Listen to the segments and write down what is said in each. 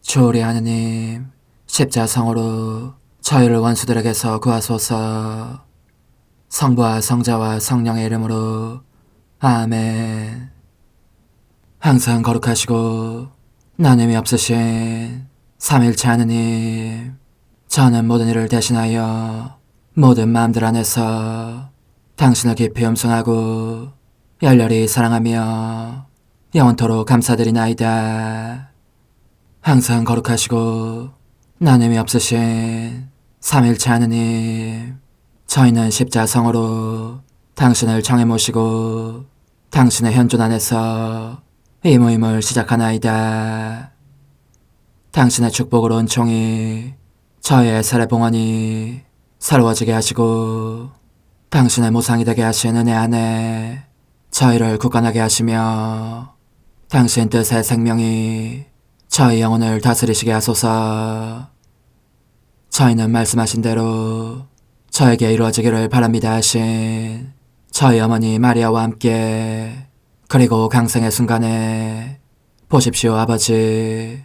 주오리 하느님, 십자성으로 저희를 원수들에게서 구하소서. 성부와 성자와 성령의 이름으로 아멘. 항상 거룩하시고 나눔이 없으신 삼일체 하느님, 저는 모든 일을 대신하여 모든 마음들 안에서 당신을 깊이 음성하고 열렬히 사랑하며 영원토록 감사드리나이다. 항상 거룩하시고 나눔이 없으신 삼일체 하느님, 저희는 십자성으로 당신을 정해 모시고 당신의 현존 안에서 이 모임을 시작하나이다. 당신의 축복으로 은총이 저희의 세례봉헌이 새로워지게 하시고 당신의 모상이 되게 하신 은혜 안에 저희를 굳건하게 하시며 당신 뜻의 생명이 저희 영혼을 다스리시게 하소서. 저희는 말씀하신 대로 저에게 이루어지기를 바랍니다 하신 저희 어머니 마리아와 함께, 그리고 강생의 순간에 보십시오 아버지,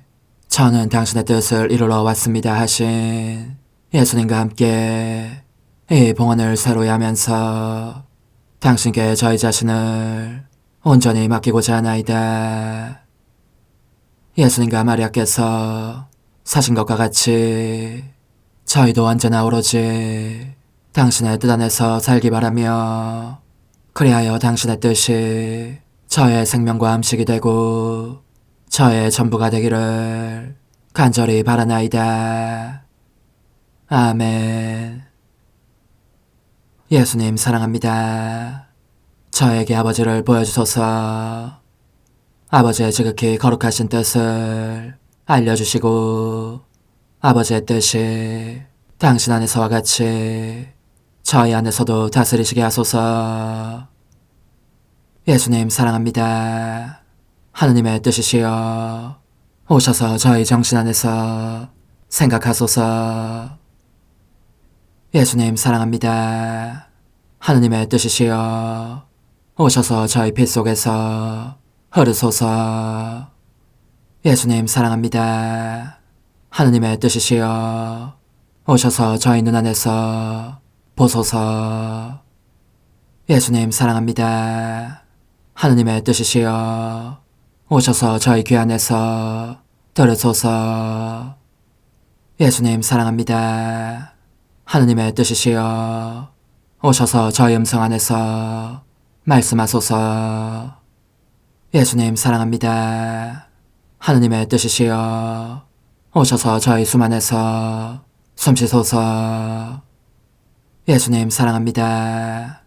저는 당신의 뜻을 이루러 왔습니다 하신 예수님과 함께 이 봉헌을 새로이 하면서 당신께 저희 자신을 온전히 맡기고자 하나이다. 예수님과 마리아께서 사신 것과 같이 저희도 언제나 오로지 당신의 뜻 안에서 살기 바라며, 그리하여 당신의 뜻이 저의 생명과 음식이 되고 저의 전부가 되기를 간절히 바라나이다. 아멘. 예수님 사랑합니다. 저에게 아버지를 보여주소서. 아버지의 지극히 거룩하신 뜻을 알려주시고 아버지의 뜻이 당신 안에서와 같이 저희 안에서도 다스리시게 하소서. 예수님 사랑합니다. 하느님의 뜻이시여 오셔서 저희 정신 안에서 생각하소서. 예수님 사랑합니다. 하느님의 뜻이시여 오셔서 저희 피 속에서 흐르소서. 예수님 사랑합니다. 하느님의 뜻이시여 오셔서 저희 눈 안에서 보소서. 예수님 사랑합니다. 하느님의 뜻이시여 오셔서 저희 귀 안에서 들으소서. 예수님 사랑합니다. 하느님의 뜻이시여 오셔서 저희 음성 안에서 말씀하소서. 예수님 사랑합니다. 하느님의 뜻이시여 오셔서 저희 숨 안에서 숨쉬소서. 예수님 사랑합니다.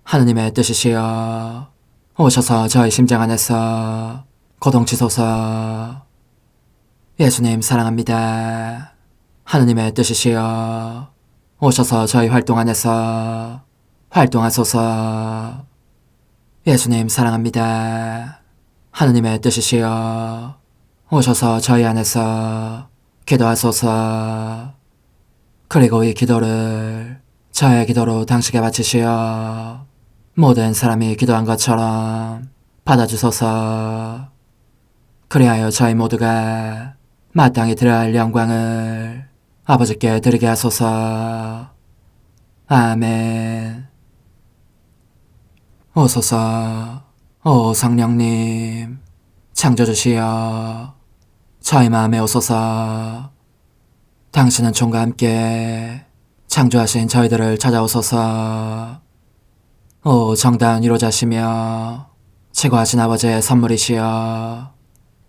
하느님의 뜻이시여 오셔서 저희 심장 안에서 고동치소서. 예수님 사랑합니다. 하느님의 뜻이시여 오셔서 저희 활동 안에서 활동하소서. 예수님 사랑합니다. 하느님의 뜻이시여 오셔서 저희 안에서 기도하소서. 그리고 이 기도를 저의 기도로 당신께 바치시어 모든 사람이 기도한 것처럼 받아주소서. 그리하여 저희 모두가 마땅히 드려야 할 영광을 아버지께 드리게 하소서. 아멘. 오소서. 오 성령님 창조주시여 저희 마음에 오소서. 당신은 총과 함께 창조하신 저희들을 찾아오소서. 오 정다운 위로자시며 최고하신 아버지의 선물이시여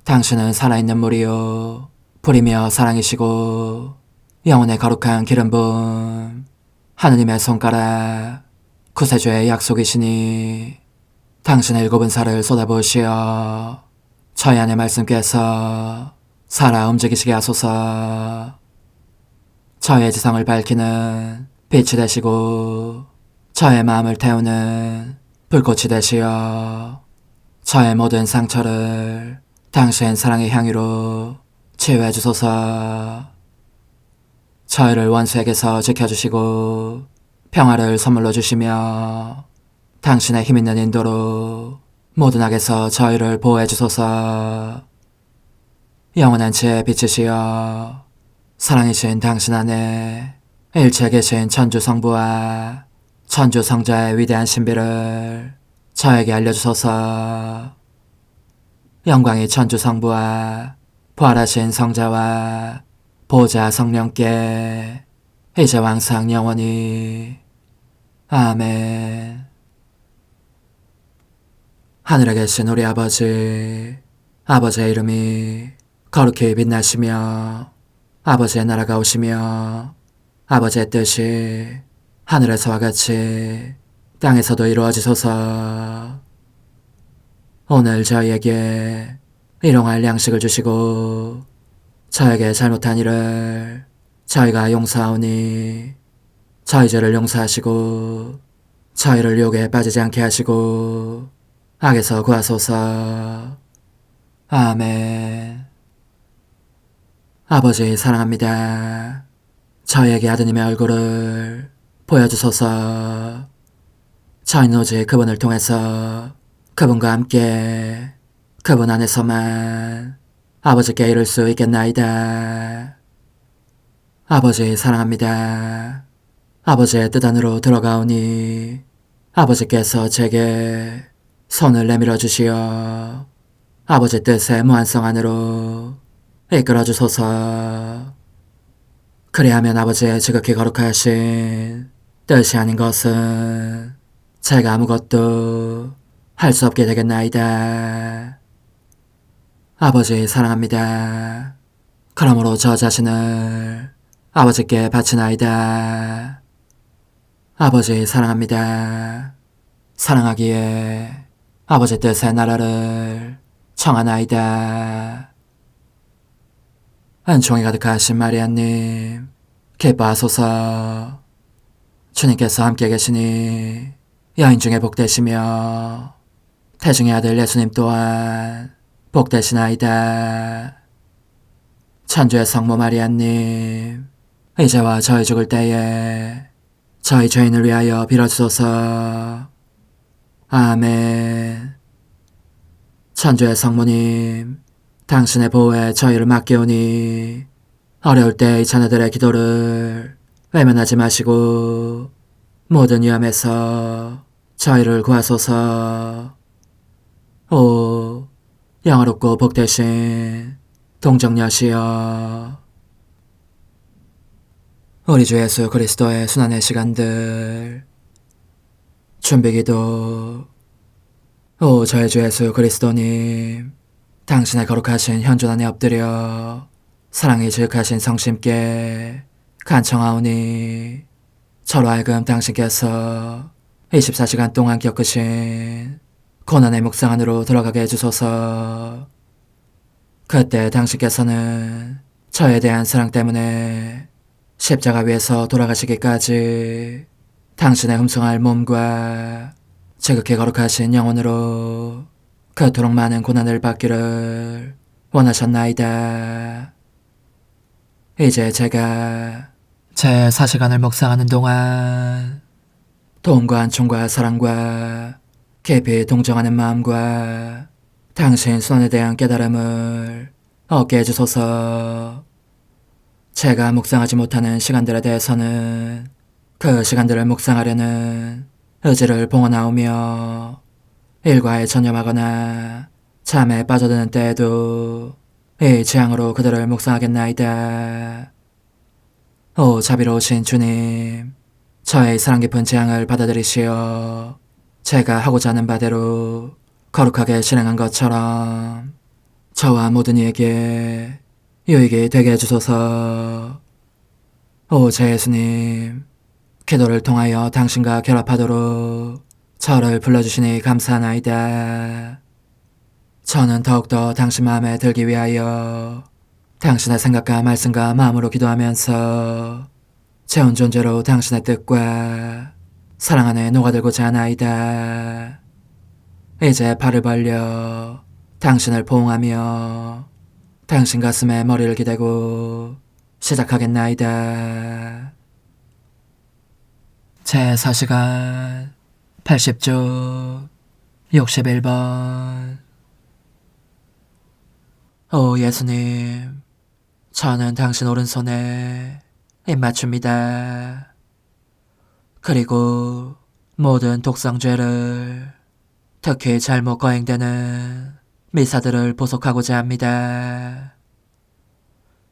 당신은 살아있는 물이요 불이며 사랑이시고 영혼의 거룩한 기름 부음 하느님의 손가락 구세주의 약속이시니 당신의 일곱은 살을 쏟아부으시어 저희 안의 말씀께서 살아 움직이시게 하소서. 저의 지성을 밝히는 빛이 되시고 저의 마음을 태우는 불꽃이 되시어 저의 모든 상처를 당신 사랑의 향유로 치유해 주소서. 저희를 원수에게서 지켜주시고 평화를 선물로 주시며 당신의 힘있는 인도로 모든 악에서 저희를 보호해 주소서. 영원한 제 빛이시여 사랑이신 당신 안에 일체 계신 천주 성부와 천주 성자의 위대한 신비를 저에게 알려주소서. 영광이 천주 성부와 부활하신 성자와 보좌 성령께 이제와 항상 영원히 아멘. 하늘에 계신 우리 아버지, 아버지의 이름이 거룩히 빛나시며 아버지의 나라가 오시며 아버지의 뜻이 하늘에서와 같이 땅에서도 이루어지소서. 오늘 저희에게 일용할 양식을 주시고 저에게 잘못한 일을 저희가 용서하오니 저희 죄를 용서하시고 저희를 유혹에 빠지지 않게 하시고 악에서 구하소서. 아멘. 아버지 사랑합니다. 저희에게 아드님의 얼굴을 보여주소서. 저희는 오직 그분을 통해서 그분과 함께 그분 안에서만 아버지께 이룰 수 있겠나이다. 아버지 사랑합니다. 아버지의 뜻 안으로 들어가오니 아버지께서 제게 손을 내밀어 주시어 아버지 뜻의 무한성 안으로 이끌어 주소서. 그리하면 아버지의 지극히 거룩하신 뜻이 아닌 것은 제가 아무것도 할 수 없게 되겠나이다. 아버지 사랑합니다. 그러므로 저 자신을 아버지께 바치나이다. 아버지 사랑합니다. 사랑하기에 아버지 뜻의 나라를 청하나이다. 은총이 가득하신 마리아님, 기뻐하소서. 주님께서 함께 계시니 여인 중에 복되시며 태중의 아들 예수님 또한 복되시나이다. 천주의 성모 마리아님, 이제와 저희 죽을 때에 저희 죄인을 위하여 빌어주소서. 아멘. 천주의 성모님, 당신의 보호에 저희를 맡기오니 어려울 때 이 자녀들의 기도를 외면하지 마시고 모든 위험에서 저희를 구하소서. 오, 영화롭고 복되신 동정녀시여, 우리 주 예수 그리스도의 순환의 시간들 준비기도. 오 저희 주 예수 그리스도님, 당신의 거룩하신 현존 안에 엎드려 사랑이 지극하신 성심께 간청하오니 저로 하여금 당신께서 24시간 동안 겪으신 고난의 묵상 안으로 들어가게 해주소서. 그때 당신께서는 저에 대한 사랑 때문에 십자가 위에서 돌아가시기까지 당신의 흠숭할 몸과 지극히 거룩하신 영혼으로 그토록 많은 고난을 받기를 원하셨나이다. 이제 제가 제 4시간을 묵상하는 동안 도움과 안총과 사랑과 깊이 동정하는 마음과 당신 손에 대한 깨달음을 얻게 해주소서. 제가 묵상하지 못하는 시간들에 대해서는 그 시간들을 묵상하려는 의지를 봉헌하오며 일과에 전념하거나 잠에 빠져드는 때에도 이 취향으로 그들을 묵상하겠나이다. 오 자비로우신 주님, 저의 사랑 깊은 재앙을 받아들이시어 제가 하고자 하는 바대로 거룩하게 실행한 것처럼 저와 모든 이에게 유익이 되게 해주소서. 오 제 예수님, 기도를 통하여 당신과 결합하도록 저를 불러주시니 감사하나이다. 저는 더욱더 당신 마음에 들기 위하여 당신의 생각과 말씀과 마음으로 기도하면서 제 온 존재로 당신의 뜻과 사랑 안에 녹아들고자 하나이다. 이제 팔을 벌려 당신을 포옹하며 당신 가슴에 머리를 기대고 시작하겠나이다. 제 4시간 80쪽 61번. 오 예수님, 저는 당신 오른손에 입맞춥니다. 그리고 모든 독성죄를, 특히 잘못 거행되는 미사들을 보속하고자 합니다.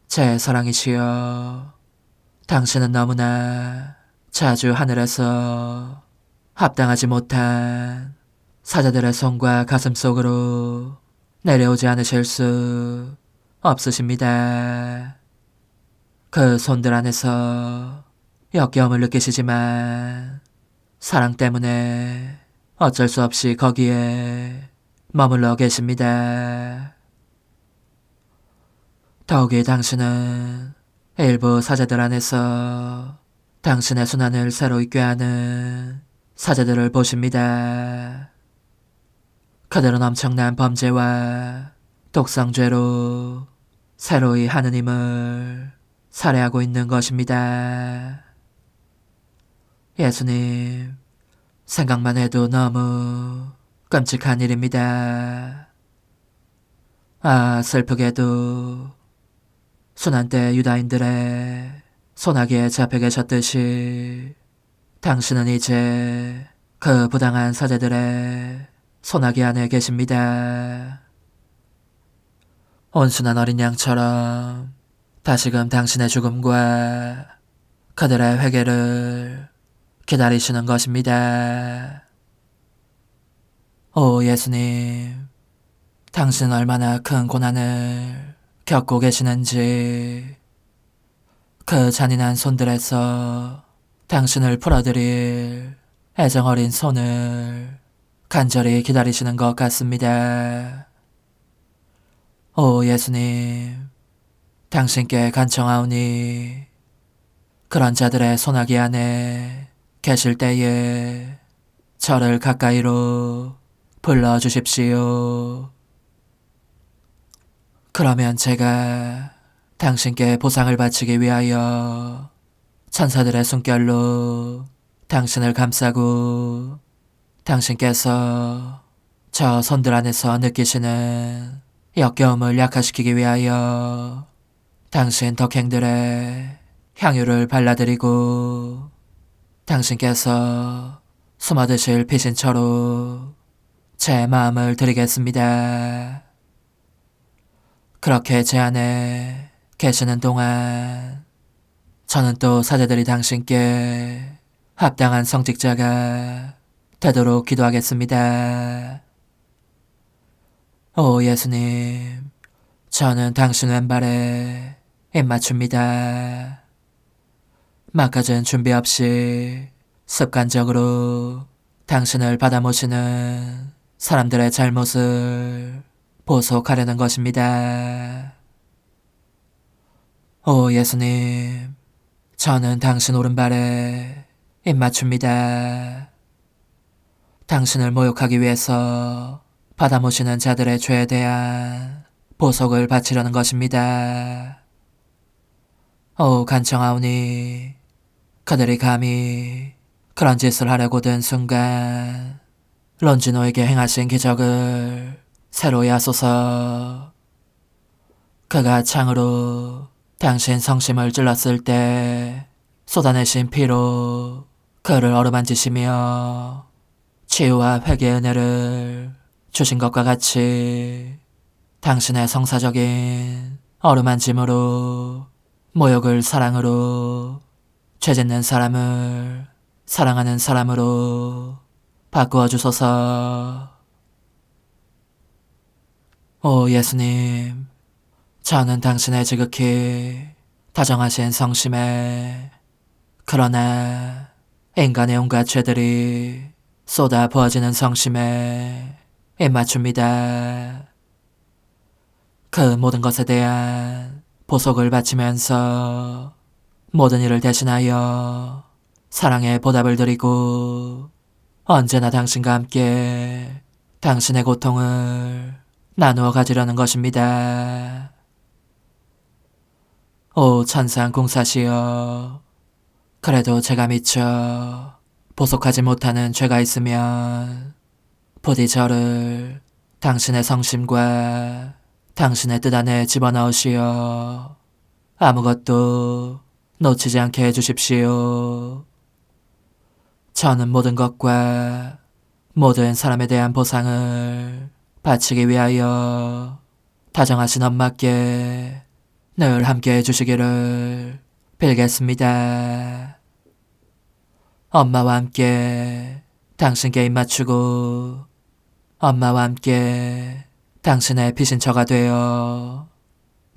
제 사랑이시여, 당신은 너무나 자주 하늘에서 합당하지 못한 사자들의 손과 가슴 속으로 내려오지 않으실 수 없으십니다. 그 손들 안에서 역겨움을 느끼시지만 사랑 때문에 어쩔 수 없이 거기에 머물러 계십니다. 더욱이 당신은 일부 사자들 안에서 당신의 순환을 새로이 꾀하는 사자들을 보십니다. 그들은 엄청난 범죄와 독성죄로 새로이 하느님을 살해하고 있는 것입니다. 예수님, 생각만 해도 너무 끔찍한 일입니다. 아, 슬프게도 순환 때 유다인들의 소나기에 잡혀 계셨듯이 당신은 이제 그 부당한 사제들의 소나기 안에 계십니다. 온순한 어린 양처럼 다시금 당신의 죽음과 그들의 회개를 기다리시는 것입니다. 오 예수님, 당신은 얼마나 큰 고난을 겪고 계시는지 그 잔인한 손들에서 당신을 풀어드릴 애정어린 손을 간절히 기다리시는 것 같습니다. 오 예수님, 당신께 간청하오니 그런 자들의 소나기 안에 계실 때에 저를 가까이로 불러주십시오. 그러면 제가 당신께 보상을 바치기 위하여 천사들의 숨결로 당신을 감싸고 당신께서 저 손들 안에서 느끼시는 역겨움을 약화시키기 위하여 당신 덕행들의 향유를 발라드리고 당신께서 숨어드실 피신처로 제 마음을 드리겠습니다. 그렇게 제 안에 계시는 동안 저는 또 사제들이 당신께 합당한 성직자가 되도록 기도하겠습니다. 오 예수님, 저는 당신 왼발에 입맞춥니다. 막가진 준비 없이 습관적으로 당신을 받아모시는 사람들의 잘못을 보속하려는 것입니다. 오 예수님, 저는 당신 오른발에 입맞춥니다. 당신을 모욕하기 위해서 받아모시는 자들의 죄에 대한 보속을 바치려는 것입니다. 오 간청하오니 그들이 감히 그런 짓을 하려고 든 순간 론지노에게 행하신 기적을 새로이 하소서. 그가 창으로 당신 성심을 찔렀을 때 쏟아내신 피로 그를 어루만지시며 치유와 회개의 은혜를 주신 것과 같이 당신의 성사적인 어루만짐으로 모욕을 사랑으로, 죄짓는 사람을 사랑하는 사람으로 바꾸어 주소서. 오 예수님, 저는 당신의 지극히 다정하신 성심에 그러나 인간의 온갖 죄들이 쏟아 부어지는 성심에 입맞춥니다. 그 모든 것에 대한 보속을 바치면서 모든 일을 대신하여 사랑의 보답을 드리고 언제나 당신과 함께 당신의 고통을 나누어 가지려는 것입니다. 오 천상 공사시여, 그래도 제가 미처 보속하지 못하는 죄가 있으면 부디 저를 당신의 성심과 당신의 뜻 안에 집어넣으시어 아무것도 놓치지 않게 해주십시오. 저는 모든 것과 모든 사람에 대한 보상을 바치기 위하여 다정하신 엄마께 늘 함께 해주시기를 빌겠습니다. 엄마와 함께 당신께 입맞추고 엄마와 함께 당신의 피신처가 되어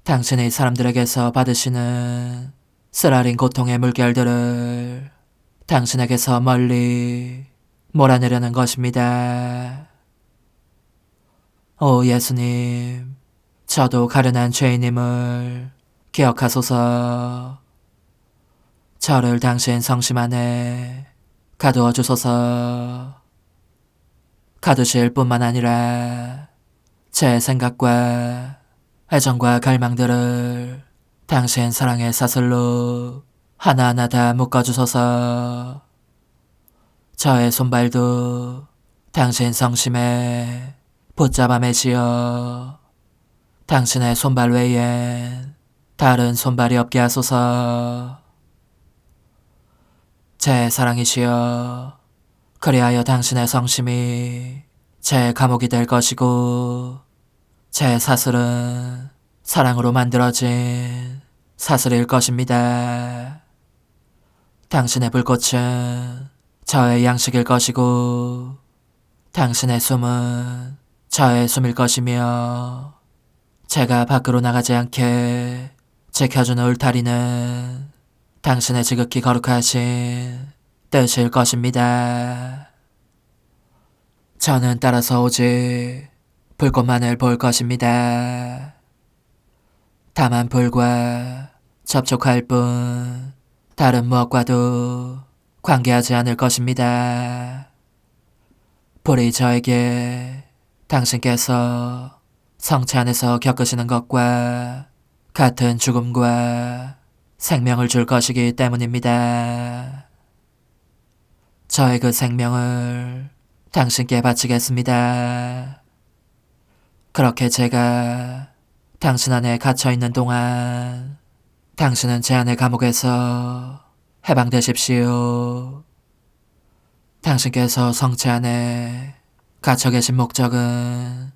당신의 사람들에게서 받으시는 쓰라린 고통의 물결들을 당신에게서 멀리 몰아내려는 것입니다. 오 예수님, 저도 가련한 죄인임을 기억하소서. 저를 당신 성심 안에 가두어 주소서. 가두실 뿐만 아니라 제 생각과 애정과 갈망들을 당신 사랑의 사슬로 하나하나 다 묶어주소서. 저의 손발도 당신 성심에 붙잡아 매시어 당신의 손발 외엔 다른 손발이 없게 하소서. 제 사랑이시여, 그리하여 당신의 성심이 제 감옥이 될 것이고 제 사슬은 사랑으로 만들어진 사슬일 것입니다. 당신의 불꽃은 저의 양식일 것이고 당신의 숨은 저의 숨일 것이며 제가 밖으로 나가지 않게 지켜주는 울타리는 당신의 지극히 거룩하신 뜻일 것입니다. 저는 따라서 오직 불꽃만을 볼 것입니다. 다만 불과 접촉할 뿐 다른 무엇과도 관계하지 않을 것입니다. 불이 저에게 당신께서 성체 안에서 겪으시는 것과 같은 죽음과 생명을 줄 것이기 때문입니다. 저의 그 생명을 당신께 바치겠습니다. 그렇게 제가 당신 안에 갇혀있는 동안 당신은 제 안의 감옥에서 해방되십시오. 당신께서 성체 안에 갇혀 계신 목적은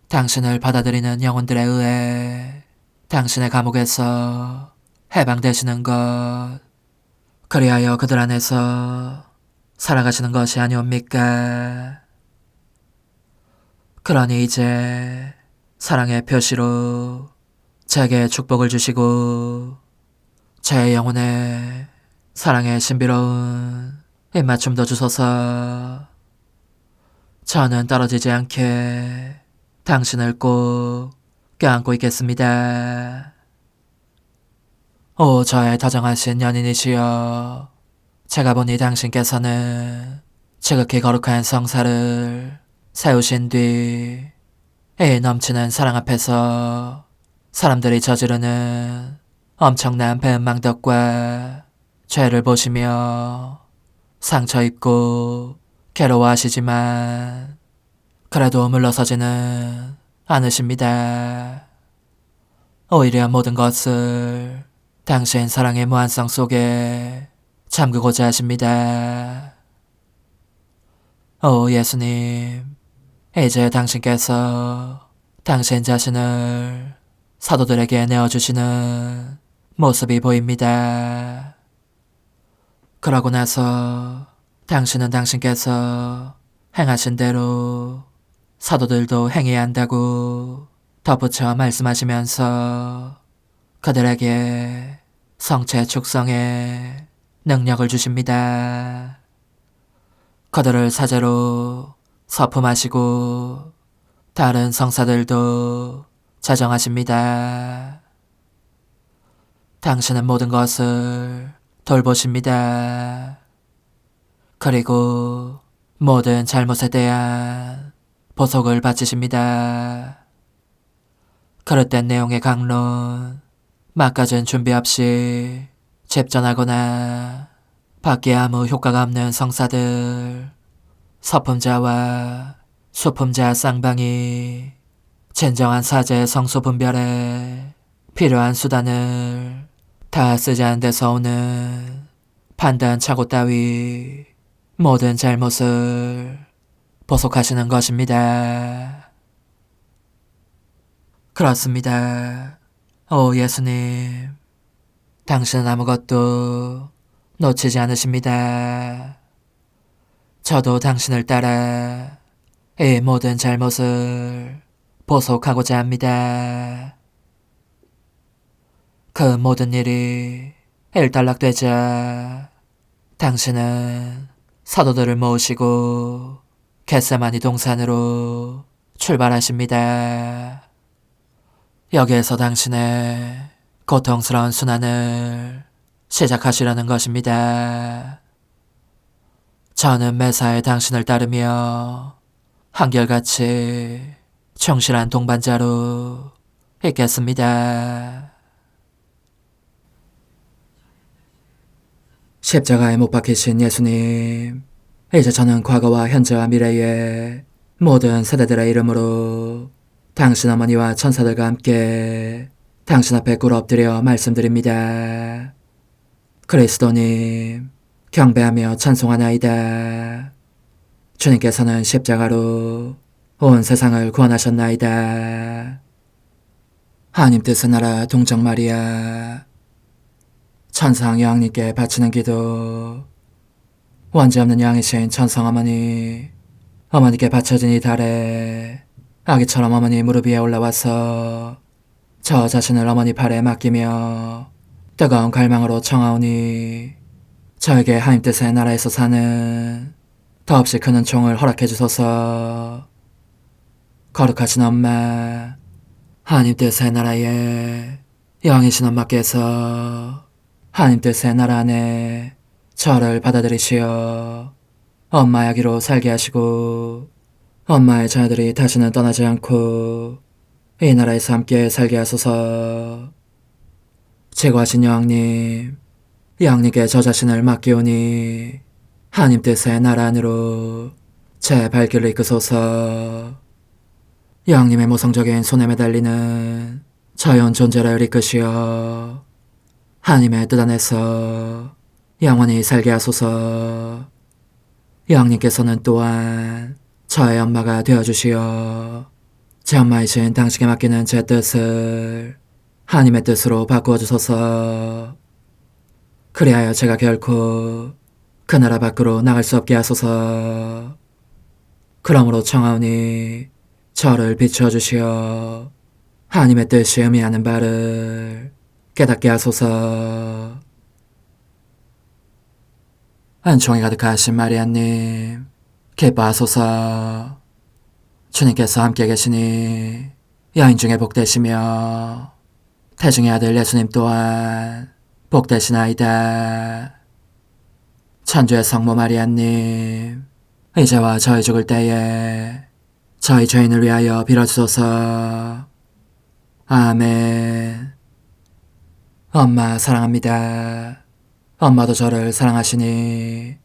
당신을 받아들이는 영혼들에 의해 당신의 감옥에서 해방되시는 것, 그리하여 그들 안에서 살아가시는 것이 아니옵니까? 그러니 이제 사랑의 표시로 제게 축복을 주시고 제 영혼에 사랑의 신비로운 입맞춤도 주소서. 저는 떨어지지 않게 당신을 꼭 껴안고 있겠습니다. 오 저의 다정하신 연인이시여, 제가 보니 당신께서는 지극히 거룩한 성사를 세우신 뒤 이 넘치는 사랑 앞에서 사람들이 저지르는 엄청난 배은망덕과 죄를 보시며 상처 입고 괴로워하시지만 그래도 물러서지는 않으십니다. 오히려 모든 것을 당신 사랑의 무한성 속에 잠그고자 하십니다. 오 예수님, 이제 당신께서 당신 자신을 사도들에게 내어주시는 모습이 보입니다. 그러고 나서 당신은 당신께서 행하신 대로 사도들도 행해야 한다고 덧붙여 말씀하시면서 그들에게 성체 축성의 능력을 주십니다. 그들을 사제로 서품하시고 다른 성사들도 자정하십니다. 당신은 모든 것을 돌보십니다. 그리고 모든 잘못에 대한 보석을 바치십니다. 그릇된 내용의 강론, 막가진 준비 없이 집전하거나 받기에 아무 효과가 없는 성사들, 서품자와 수품자 쌍방이 진정한 사죄의 성소 분별에 필요한 수단을 다 쓰지 않은 데서 오는 판단 착오 따위 모든 잘못을 보속하시는 것입니다. 그렇습니다. 오 예수님, 당신은 아무것도 놓치지 않으십니다. 저도 당신을 따라 이 모든 잘못을 보속하고자 합니다. 그 모든 일이 일단락되자 당신은 사도들을 모으시고 겟세마니 동산으로 출발하십니다. 여기에서 당신의 고통스러운 순환을 시작하시려는 것입니다. 저는 매사에 당신을 따르며 한결같이 충실한 동반자로 있겠습니다. 십자가에 못 박히신 예수님, 이제 저는 과거와 현재와 미래의 모든 세대들의 이름으로 당신 어머니와 천사들과 함께 당신 앞에 꿇어 엎드려 말씀드립니다. 그리스도님, 경배하며 찬송하나이다. 주님께서는 십자가로 온 세상을 구원하셨나이다. 하나님 뜻을 알아 동정 마리아, 천상 여왕님께 바치는 기도. 원죄 없는 여왕이신 천상 어머니, 어머니께 바쳐진 이 달에 아기처럼 어머니 무릎 위에 올라와서 저 자신을 어머니 팔에 맡기며 뜨거운 갈망으로 청하오니 저에게 하나님 뜻의 나라에서 사는 더없이 큰 은총을 허락해 주소서. 거룩하신 엄마, 하나님 뜻의 나라에 여왕이신 엄마께서 하나님 뜻의 나라 안에 저를 받아들이시어 엄마의 아기로 살게 하시고 엄마의 자녀들이 다시는 떠나지 않고 이 나라에서 함께 살게 하소서. 제거하신 여왕님, 여왕님께 저 자신을 맡기오니 하나님 뜻의 나라 안으로 제 발길을 이끄소서. 여왕님의 모성적인 손에 매달리는 자연 존재를 이끄시어 하나님의 뜻 안에서 영원히 살게 하소서. 여왕님께서는 또한 저의 엄마가 되어주시어 제 엄마이신 당신께 맡기는 제 뜻을 하나님의 뜻으로 바꾸어 주소서. 그리하여 제가 결코 그 나라 밖으로 나갈 수 없게 하소서. 그러므로 청하오니 저를 비추어 주시어 하나님의 뜻이 의미하는 바를 깨닫게 하소서. 은총이 가득하신 마리아님, 기뻐하소서. 주님께서 함께 계시니 여인 중에 복되시며 태중의 아들 예수님 또한 복되시나이다. 천주의 성모 마리아님, 이제와 저희 죽을 때에 저희 죄인을 위하여 빌어주소서. 아멘. 엄마 사랑합니다. 엄마도 저를 사랑하시니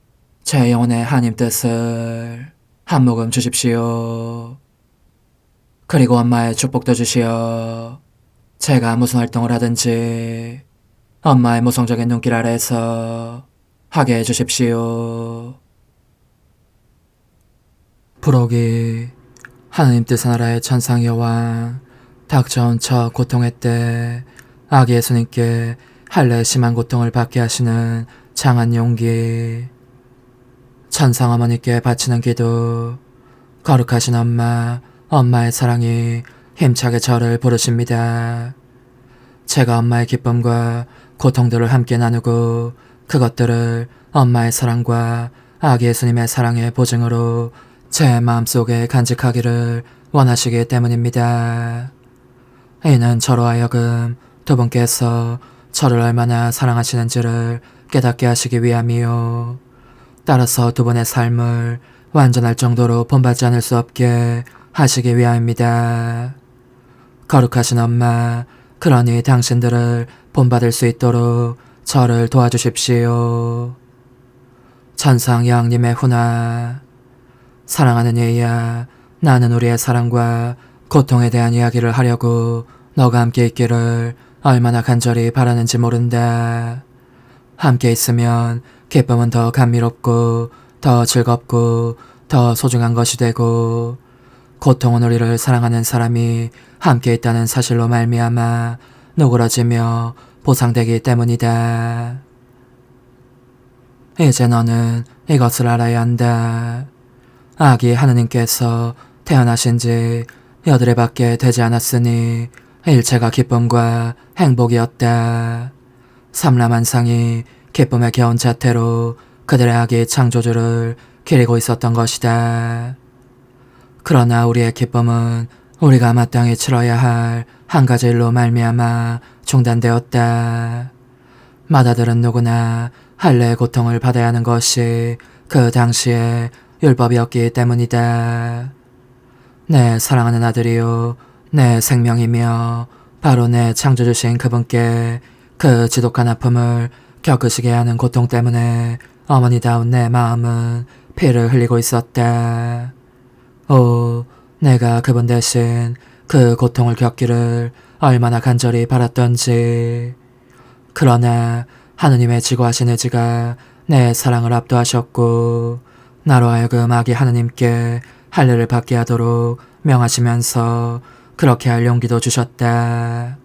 제 영혼의 하나님 뜻을 한 모금 주십시오. 그리고 엄마의 축복도 주시어 제가 무슨 활동을 하든지 엄마의 모성적인 눈길 아래에서 하게 해주십시오. 부록이 하나님 뜻의 나라의 천상 여왕, 닥쳐온 첫 고통의 때 아기 예수님께 할례 심한 고통을 받게 하시는 장한 용기, 천상 어머니께 바치는 기도. 거룩하신 엄마, 엄마의 사랑이 힘차게 저를 부르십니다. 제가 엄마의 기쁨과 고통들을 함께 나누고 그것들을 엄마의 사랑과 아기 예수님의 사랑의 보증으로 제 마음속에 간직하기를 원하시기 때문입니다. 이는 저로 하여금 두 분께서 저를 얼마나 사랑하시는지를 깨닫게 하시기 위함이요, 따라서 두 분의 삶을 완전할 정도로 본받지 않을 수 없게 하시기 위함입니다. 거룩하신 엄마, 그러니 당신들을 본받을 수 있도록 저를 도와주십시오. 천상 여왕님의 훈화, 사랑하는 예야, 나는 우리의 사랑과 고통에 대한 이야기를 하려고 너가 함께 있기를 얼마나 간절히 바라는지 모른다. 함께 있으면 기쁨은 더 감미롭고 더 즐겁고 더 소중한 것이 되고, 고통은 우리를 사랑하는 사람이 함께 있다는 사실로 말미암아 누그러지며 보상되기 때문이다. 이제 너는 이것을 알아야 한다. 아기 하느님께서 태어나신 지 8해밖에 되지 않았으니 일체가 기쁨과 행복이었다. 삼라만상이 기쁨에 겨운 자태로 그들의 아기 창조주를 기리고 있었던 것이다. 그러나 우리의 기쁨은 우리가 마땅히 치러야 할 한 가지 일로 말미암아 중단되었다. 마다들은 누구나 할례의 고통을 받아야 하는 것이 그 당시의 율법이었기 때문이다. 내 사랑하는 아들이요, 내 생명이며 바로 내 창조주신 그분께 그 지독한 아픔을 겪으시게 하는 고통 때문에 어머니다운 내 마음은 피를 흘리고 있었다. 오, 내가 그분 대신 그 고통을 겪기를 얼마나 간절히 바랐던지. 그러나 하느님의 지고하신 의지가 내 사랑을 압도하셨고, 나로 하여금 아기 하느님께 할례를 받게 하도록 명하시면서 그렇게 할 용기도 주셨다.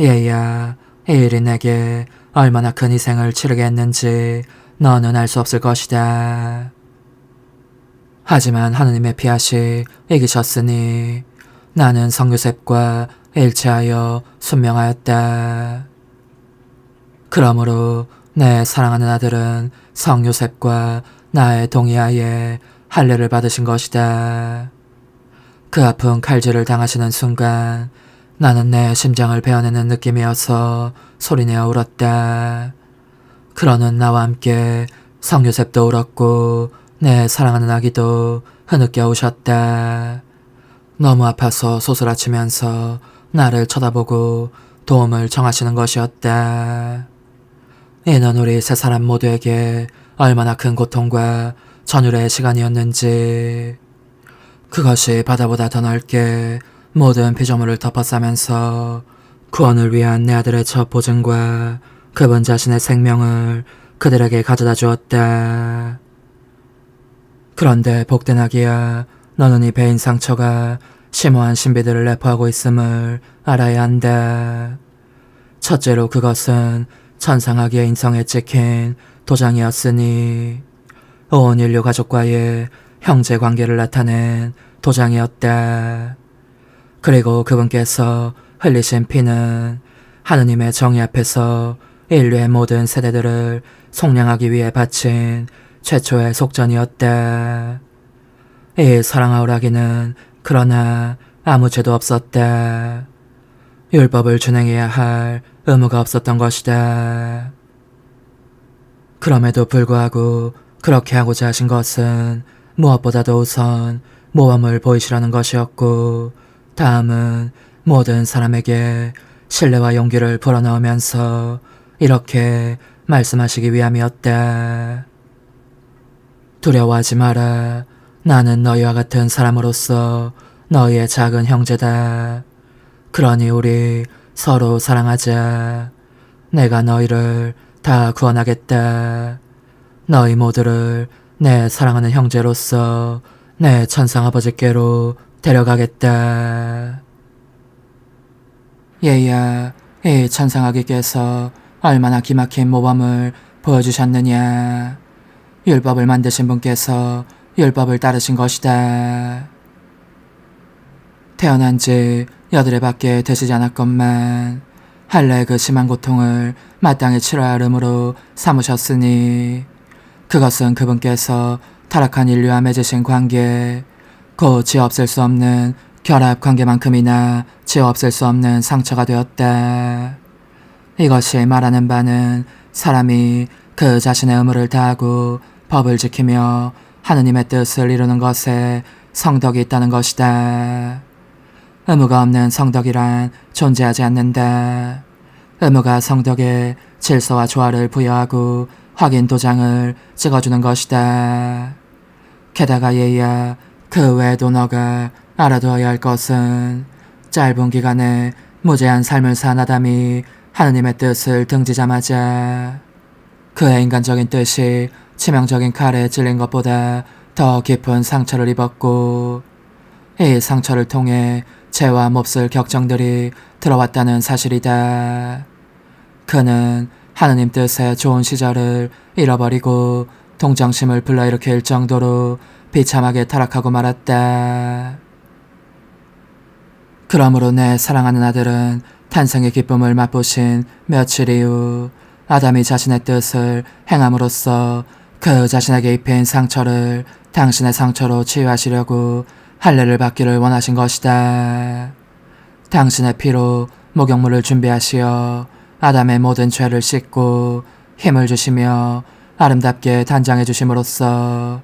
얘야, 이 일이 내게 얼마나 큰 희생을 치르게 했는지 너는 알 수 없을 것이다. 하지만 하느님의 피하시 이기셨으니 나는 성요셉과 일체하여 순명하였다. 그러므로 내 사랑하는 아들은 성요셉과 나의 동의하에 할례를 받으신 것이다. 그 아픈 칼질을 당하시는 순간 나는 내 심장을 베어내는 느낌이어서 소리내어 울었다. 그러는 나와 함께 성요셉도 울었고 내 사랑하는 아기도 흐느껴 우셨다. 너무 아파서 소스라치면서 나를 쳐다보고 도움을 청하시는 것이었다. 이는 우리 세 사람 모두에게 얼마나 큰 고통과 전율의 시간이었는지. 그것이 바다보다 더 넓게 모든 피조물을 덮어싸면서 구원을 위한 내 아들의 첫 보증과 그분 자신의 생명을 그들에게 가져다 주었다. 그런데 복된 아기야, 너는 이 배인 상처가 심오한 신비들을 내포하고 있음을 알아야 한다. 첫째로 그것은 천상아기의 인성에 찍힌 도장이었으니 온 인류 가족과의 형제 관계를 나타낸 도장이었다. 그리고 그분께서 흘리신 피는 하느님의 정의 앞에서 인류의 모든 세대들을 속량하기 위해 바친 최초의 속전이었다. 이 사랑아울 아기는 그러나 아무 죄도 없었다. 율법을 준행해야 할 의무가 없었던 것이다. 그럼에도 불구하고 그렇게 하고자 하신 것은 무엇보다도 우선 모범을 보이시라는 것이었고, 다음은 모든 사람에게 신뢰와 용기를 불어넣으면서 이렇게 말씀하시기 위함이었다. 두려워하지 마라. 나는 너희와 같은 사람으로서 너희의 작은 형제다. 그러니 우리 서로 사랑하자. 내가 너희를 다 구원하겠다. 너희 모두를 내 사랑하는 형제로서 내 천상아버지께로 데려가겠다. 얘야, 이 천상아기께서 얼마나 기막힌 모범을 보여주셨느냐. 율법을 만드신 분께서 율법을 따르신 것이다. 태어난 지 8해밖에 되시지 않았건만 할례의 그 심한 고통을 마땅히 치러야 할 의무로 삼으셨으니 그것은 그분께서 타락한 인류와 맺으신 관계, 곧 지어 없앨 수 없는 결합 관계만큼이나 지어 없앨 수 없는 상처가 되었다. 이것이 말하는 바는 사람이 그 자신의 의무를 다하고 법을 지키며 하느님의 뜻을 이루는 것에 성덕이 있다는 것이다. 의무가 없는 성덕이란 존재하지 않는다. 의무가 성덕에 질서와 조화를 부여하고 확인 도장을 찍어주는 것이다. 게다가 얘야, 그 외에도 너가 알아두어야 할 것은 짧은 기간에 무제한 삶을 산 아담이 하느님의 뜻을 등지자마자 그의 인간적인 뜻이 치명적인 칼에 찔린 것보다 더 깊은 상처를 입었고, 이 상처를 통해 죄와 몹쓸 격정들이 들어왔다는 사실이다. 그는 하느님 뜻의 좋은 시절을 잃어버리고 동정심을 불러일으킬 정도로 비참하게 타락하고 말았다. 그러므로 내 사랑하는 아들은 탄생의 기쁨을 맛보신 며칠 이후 아담이 자신의 뜻을 행함으로써 그 자신에게 입힌 상처를 당신의 상처로 치유하시려고 할례를 받기를 원하신 것이다. 당신의 피로 목욕물을 준비하시어 아담의 모든 죄를 씻고 힘을 주시며 아름답게 단장해 주심으로써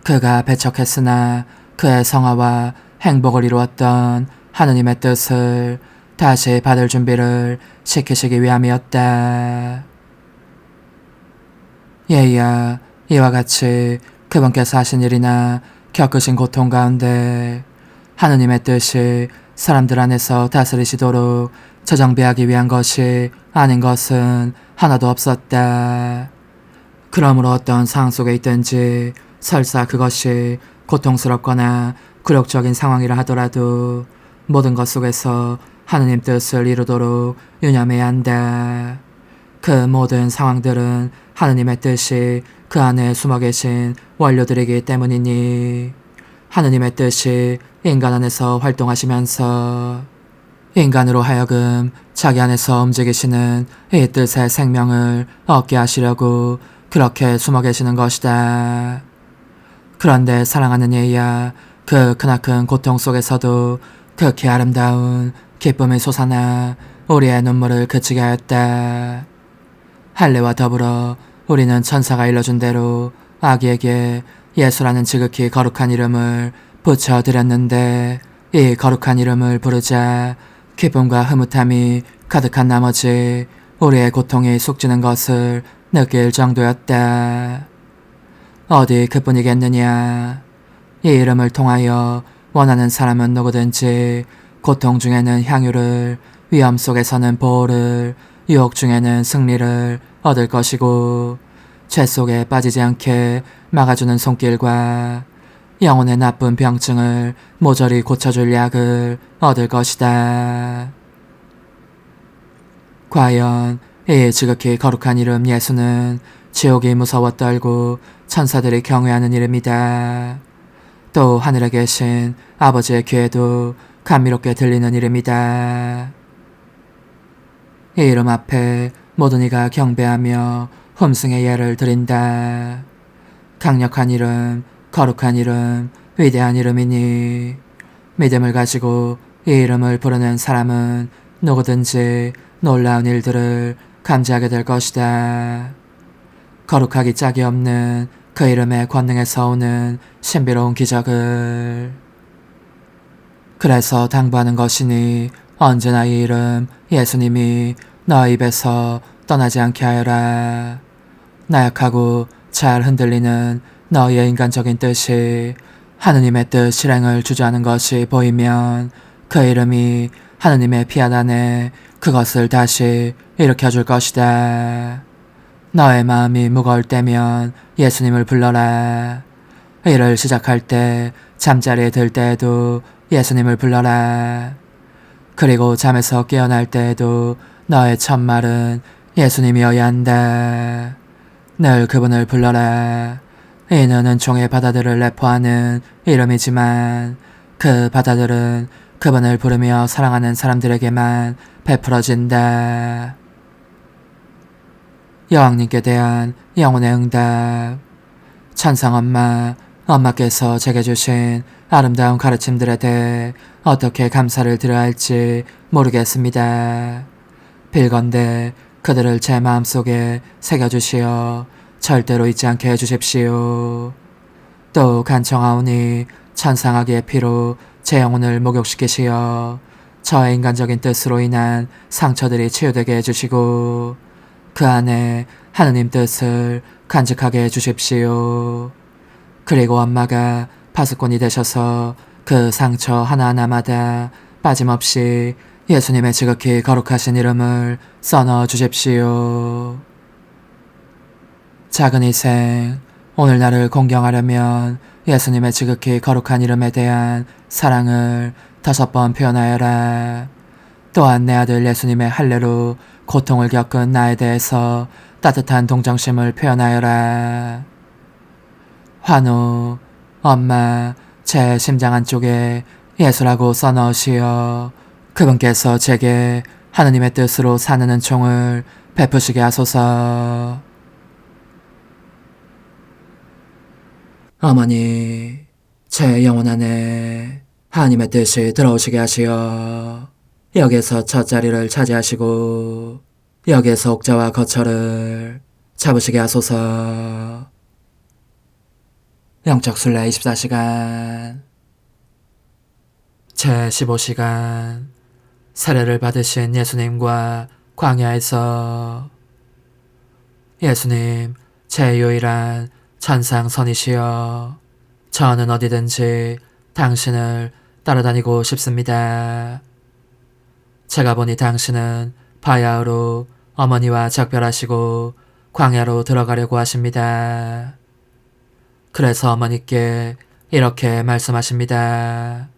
그가 배척했으나 그의 성화와 행복을 이루었던 하느님의 뜻을 다시 받을 준비를 시키시기 위함이었다. 예야, 이와 같이 그분께서 하신 일이나 겪으신 고통 가운데 하느님의 뜻이 사람들 안에서 다스리시도록 재정비하기 위한 것이 아닌 것은 하나도 없었다. 그러므로 어떤 상황 속에 있든지 설사 그것이 고통스럽거나 굴욕적인 상황이라 하더라도 모든 것 속에서 하느님 뜻을 이루도록 유념해야 한다. 그 모든 상황들은 하느님의 뜻이 그 안에 숨어 계신 원료들이기 때문이니 하느님의 뜻이 인간 안에서 활동하시면서 인간으로 하여금 자기 안에서 움직이시는 이 뜻의 생명을 얻게 하시려고 그렇게 숨어 계시는 것이다. 그런데 사랑하는 예야, 그 크나큰 고통 속에서도 극히 아름다운 기쁨의 솟아나 우리의 눈물을 그치게 하였다. 할례와 더불어 우리는 천사가 일러준 대로 아기에게 예수라는 지극히 거룩한 이름을 붙여드렸는데, 이 거룩한 이름을 부르자 기쁨과 흐뭇함이 가득한 나머지 우리의 고통이 쑥지는 것을 느낄 정도였다. 어디 그뿐이겠느냐. 이 이름을 통하여 원하는 사람은 누구든지 고통 중에는 향유를, 위험 속에서는 보호를, 유혹 중에는 승리를 얻을 것이고, 죄 속에 빠지지 않게 막아주는 손길과 영혼의 나쁜 병증을 모조리 고쳐줄 약을 얻을 것이다. 과연 이 지극히 거룩한 이름 예수는 지옥이 무서워 떨고 천사들이 경외하는 이름이다. 또 하늘에 계신 아버지의 귀에도 감미롭게 들리는 이름이다. 이 이름 앞에 모든 이가 경배하며 흠승의 예를 드린다. 강력한 이름, 거룩한 이름, 위대한 이름이니 믿음을 가지고 이 이름을 부르는 사람은 누구든지 놀라운 일들을 감지하게 될 것이다. 거룩하기 짝이 없는 그 이름의 권능에서 오는 신비로운 기적을. 그래서 당부하는 것이니 언제나 이 이름 예수님이 너 입에서 떠나지 않게 하여라. 나약하고 잘 흔들리는 너희의 인간적인 뜻이 하느님의 뜻 실행을 주저하는 것이 보이면 그 이름이 하느님의 피앗 안에 그것을 다시 일으켜줄 것이다. 너의 마음이 무거울 때면 예수님을 불러라. 일을 시작할 때, 잠자리에 들 때에도 예수님을 불러라. 그리고 잠에서 깨어날 때에도 너의 첫말은 예수님이어야 한다. 늘 그분을 불러라. 이는 은총의 바다들을 내포하는 이름이지만 그 바다들은 그분을 부르며 사랑하는 사람들에게만 베풀어진다. 여왕님께 대한 영혼의 응답. 천상엄마, 엄마께서 제게 주신 아름다운 가르침들에 대해 어떻게 감사를 드려야 할지 모르겠습니다. 빌건대 그들을 제 마음속에 새겨주시어 절대로 잊지 않게 해주십시오. 또 간청하오니 천상아기의 피로 제 영혼을 목욕시키시어 저의 인간적인 뜻으로 인한 상처들이 치유되게 해주시고 그 안에 하느님 뜻을 간직하게 해주십시오. 그리고 엄마가 파수꾼이 되셔서 그 상처 하나하나마다 빠짐없이 예수님의 지극히 거룩하신 이름을 써넣어 주십시오. 작은 희생, 오늘 나를 공경하려면 예수님의 지극히 거룩한 이름에 대한 사랑을 5번 표현하여라. 또한 내 아들 예수님의 할례로 고통을 겪은 나에 대해서 따뜻한 동정심을 표현하여라. 환우, 엄마, 제 심장 안쪽에 예수라고 써넣으시어 그분께서 제게 하느님의 뜻으로 사는 은총을 베푸시게 하소서. 어머니, 제 영혼 안에 하느님의 뜻이 들어오시게 하시어 여기에서 첫 자리를 차지하시고 여기에서 옥자와 거처를 잡으시게 하소서. 영적 순례 24시간 제 15시간 세례를 받으신 예수님과 광야에서 예수님, 제 유일한 천상선이시여, 저는 어디든지 당신을 따라다니고 싶습니다. 제가 보니 당신은 바야흐로 어머니와 작별하시고 광야로 들어가려고 하십니다. 그래서 어머니께 이렇게 말씀하십니다.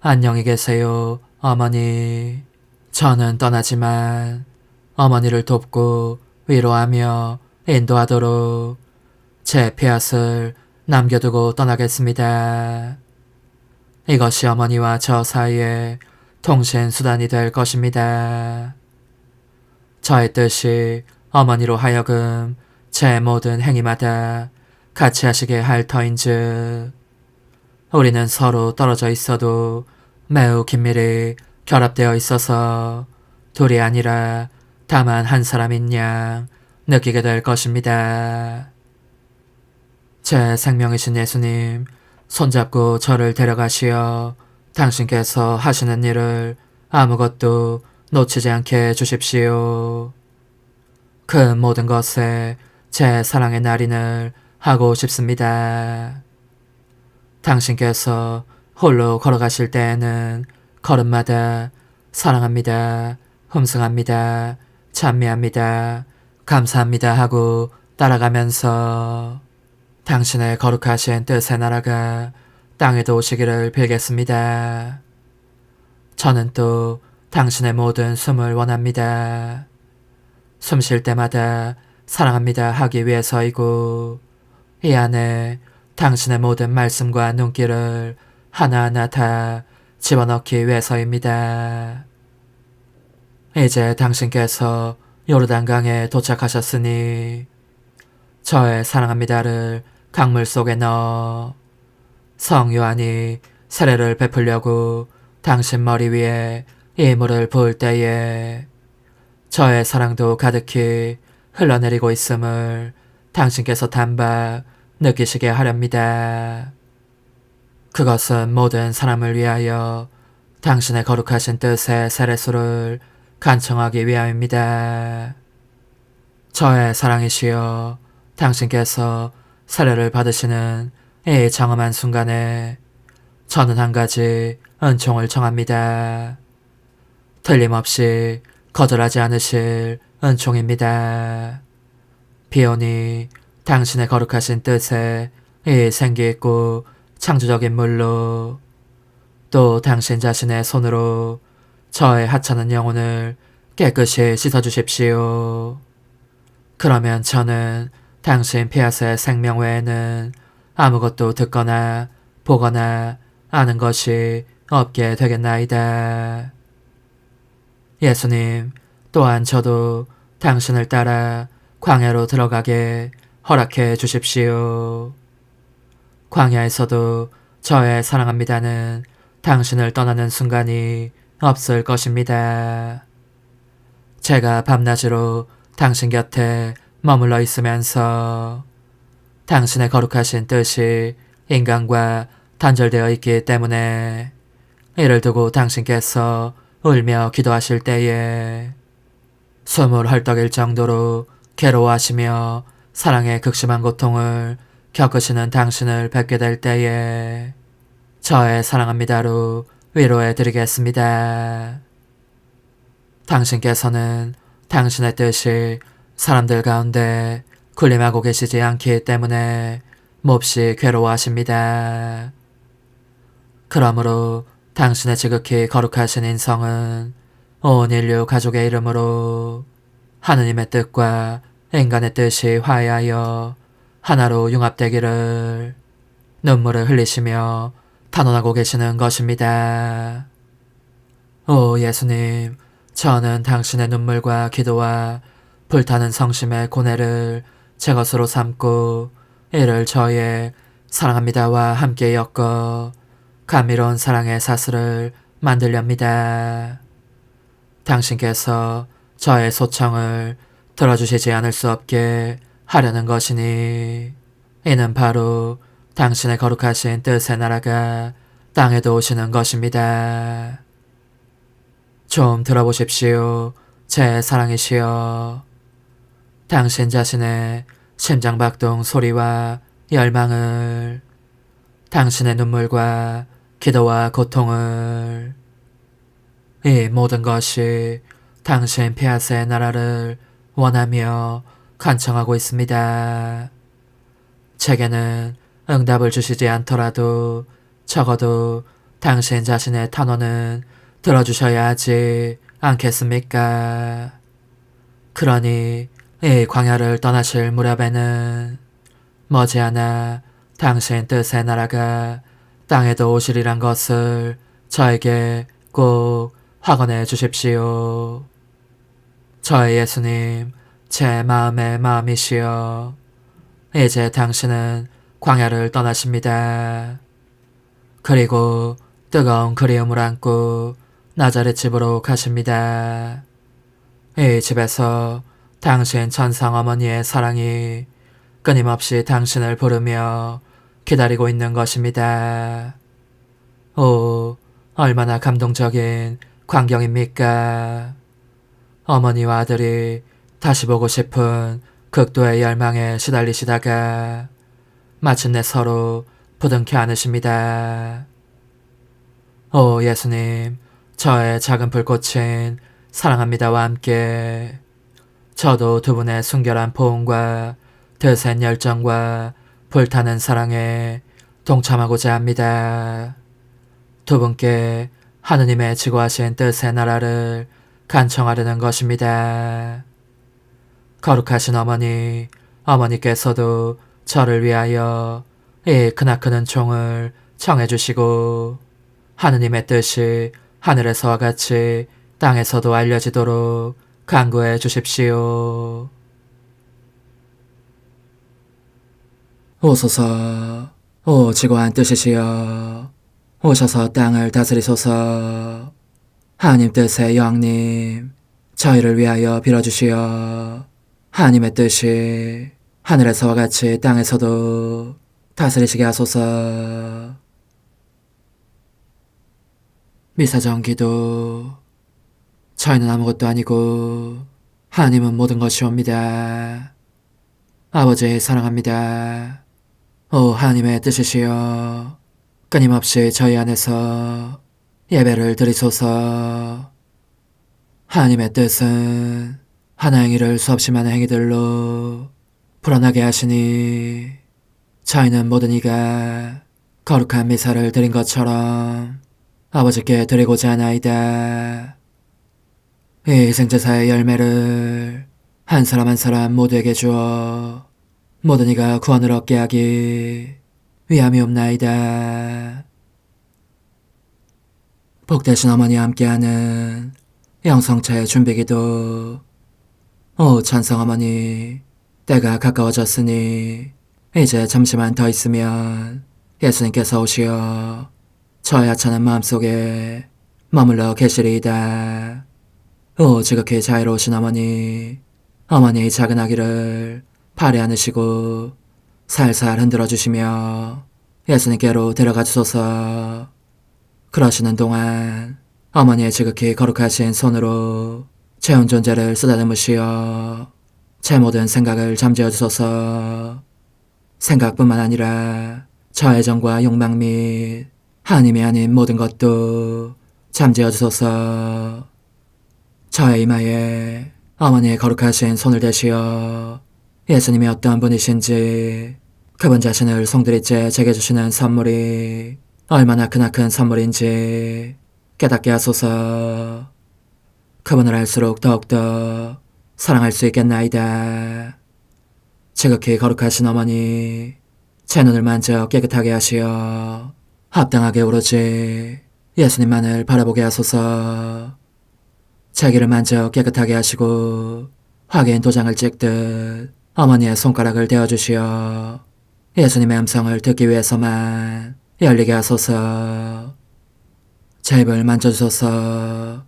안녕히 계세요, 어머니. 저는 떠나지만 어머니를 돕고 위로하며 인도하도록 제 폐앗을 남겨두고 떠나겠습니다. 이것이 어머니와 저 사이에 통신수단이 될 것입니다. 저의 뜻이 어머니로 하여금 제 모든 행위마다 같이 하시게 할 터인즉 우리는 서로 떨어져 있어도 매우 긴밀히 결합되어 있어서 둘이 아니라 다만 한 사람인 양 느끼게 될 것입니다. 제 생명이신 예수님, 손잡고 저를 데려가시어 당신께서 하시는 일을 아무것도 놓치지 않게 해주십시오. 그 모든 것에 제 사랑의 날인을 하고 싶습니다. 당신께서 홀로 걸어가실 때에는 걸음마다 사랑합니다, 흠숭합니다, 찬미합니다, 감사합니다 하고 따라가면서 당신의 거룩하신 뜻의 나라가 땅에도 오시기를 빌겠습니다. 저는 또 당신의 모든 숨을 원합니다. 숨 쉴 때마다 사랑합니다 하기 위해서이고 이 안에 당신의 모든 말씀과 눈길을 하나하나 다 집어넣기 위해서입니다. 이제 당신께서 요르단강에 도착하셨으니 저의 사랑합니다를 강물 속에 넣어 성 요한이 세례를 베풀려고 당신 머리 위에 이 물을 부을 때에 저의 사랑도 가득히 흘러내리고 있음을 당신께서 단박 느끼시게 하렵니다. 그것은 모든 사람을 위하여 당신의 거룩하신 뜻의 세례수를 간청하기 위함입니다. 저의 사랑이시여, 당신께서 세례를 받으시는 이 장엄한 순간에 저는 한 가지 은총을 청합니다. 틀림없이 거절하지 않으실 은총입니다. 비오니 당신의 거룩하신 뜻에 이 생기있고 창조적인 물로 또 당신 자신의 손으로 저의 하찮은 영혼을 깨끗이 씻어주십시오. 그러면 저는 당신 피아스의 생명 외에는 아무것도 듣거나 보거나 아는 것이 없게 되겠나이다. 예수님, 또한 저도 당신을 따라 광야로 들어가게 허락해 주십시오. 광야에서도 저의 사랑합니다는 당신을 떠나는 순간이 없을 것입니다. 제가 밤낮으로 당신 곁에 머물러 있으면서 당신의 거룩하신 뜻이 인간과 단절되어 있기 때문에 이를 두고 당신께서 울며 기도하실 때에 숨을 헐떡일 정도로 괴로워하시며 사랑의 극심한 고통을 겪으시는 당신을 뵙게 될 때에 저의 사랑합니다로 위로해 드리겠습니다. 당신께서는 당신의 뜻이 사람들 가운데 군림하고 계시지 않기 때문에 몹시 괴로워하십니다. 그러므로 당신의 지극히 거룩하신 인성은 온 인류 가족의 이름으로 하느님의 뜻과 인간의 뜻이 화해하여 하나로 융합되기를 눈물을 흘리시며 탄원하고 계시는 것입니다. 오 예수님, 저는 당신의 눈물과 기도와 불타는 성심의 고뇌를 제 것으로 삼고 이를 저의 사랑합니다와 함께 엮어 감미로운 사랑의 사슬을 만들렵니다. 당신께서 저의 소청을 들어주시지 않을 수 없게 하려는 것이니 이는 바로 당신의 거룩하신 뜻의 나라가 땅에도 오시는 것입니다. 좀 들어보십시오. 제 사랑이시여. 당신 자신의 심장박동 소리와 열망을, 당신의 눈물과 기도와 고통을, 이 모든 것이 당신 폐하세의 나라를 원하며 간청하고 있습니다. 제게는 응답을 주시지 않더라도 적어도 당신 자신의 탄원은 들어주셔야 하지 않겠습니까? 그러니 이 광야를 떠나실 무렵에는 머지않아 당신 뜻의 나라가 땅에도 오시리란 것을 저에게 꼭 확언해 주십시오. 저의 예수님, 제 마음의 마음이시여. 이제 당신은 광야를 떠나십니다. 그리고 뜨거운 그리움을 안고 나자렛 집으로 가십니다. 이 집에서 당신 천상 어머니의 사랑이 끊임없이 당신을 부르며 기다리고 있는 것입니다. 오, 얼마나 감동적인 광경입니까? 어머니와 아들이 다시 보고 싶은 극도의 열망에 시달리시다가 마침내 서로 부둥켜 안으십니다. 오 예수님, 저의 작은 불꽃인 사랑합니다와 함께 저도 두 분의 순결한 포옹과 드센 열정과 불타는 사랑에 동참하고자 합니다. 두 분께 하느님의 지고하신 뜻의 나라를 간청하려는 것입니다. 거룩하신 어머니, 어머니께서도 저를 위하여 이 크나큰 은총을 청해주시고 하느님의 뜻이 하늘에서와 같이 땅에서도 알려지도록 간구해 주십시오. 오소서, 오 지고한 뜻이시여. 오셔서 땅을 다스리소서. 하나님 뜻의 영님, 저희를 위하여 빌어주시어. 하나님의 뜻이 하늘에서와 같이 땅에서도 다스리시게 하소서. 미사정 기도. 저희는 아무것도 아니고 하나님은 모든 것이옵니다. 아버지 사랑합니다. 오 하나님의 뜻이시여. 끊임없이 저희 안에서 예배를 드리소서. 하나님의 뜻은 하나 행위를 수없이 많은 행위들로 불어나게 하시니 저희는 모든 이가 거룩한 미사를 드린 것처럼 아버지께 드리고자 하나이다. 이 희생제사의 열매를 한 사람 한 사람 모두에게 주어 모든 이가 구원을 얻게 하기 위함이옵나이다. 복되신 어머니와 함께하는 영성차의 준비기도. 오 찬성 어머니, 때가 가까워졌으니 이제 잠시만 더 있으면 예수님께서 오시어 저의 하찮은 마음속에 머물러 계시리이다. 오 지극히 자유로우신 어머니, 어머니의 작은 아기를 팔에 안으시고 살살 흔들어 주시며 예수님께로 데려가 주소서. 그러시는 동안 어머니의 지극히 거룩하신 손으로 제 온 존재를 쓰다듬으시어 제 모든 생각을 잠재워 주소서. 생각뿐만 아니라 저 애정과 욕망 및 하나님이 아닌 모든 것도 잠재워 주소서. 저의 이마에 어머니의 거룩하신 손을 대시어 예수님이 어떠한 분이신지, 그분 자신을 송두리째 제게 주시는 선물이 얼마나 크나큰 선물인지 깨닫게 하소서. 그분을 알수록 더욱더 사랑할 수 있겠나이다. 지극히 거룩하신 어머니, 제 눈을 만져 깨끗하게 하시어 합당하게 오로지 예수님만을 바라보게 하소서. 제 귀를 만져 깨끗하게 하시고 확인 도장을 찍듯 어머니의 손가락을 대어주시어 예수님의 음성을 듣기 위해서만 열리게 하소서. 제 입을 만져주소서.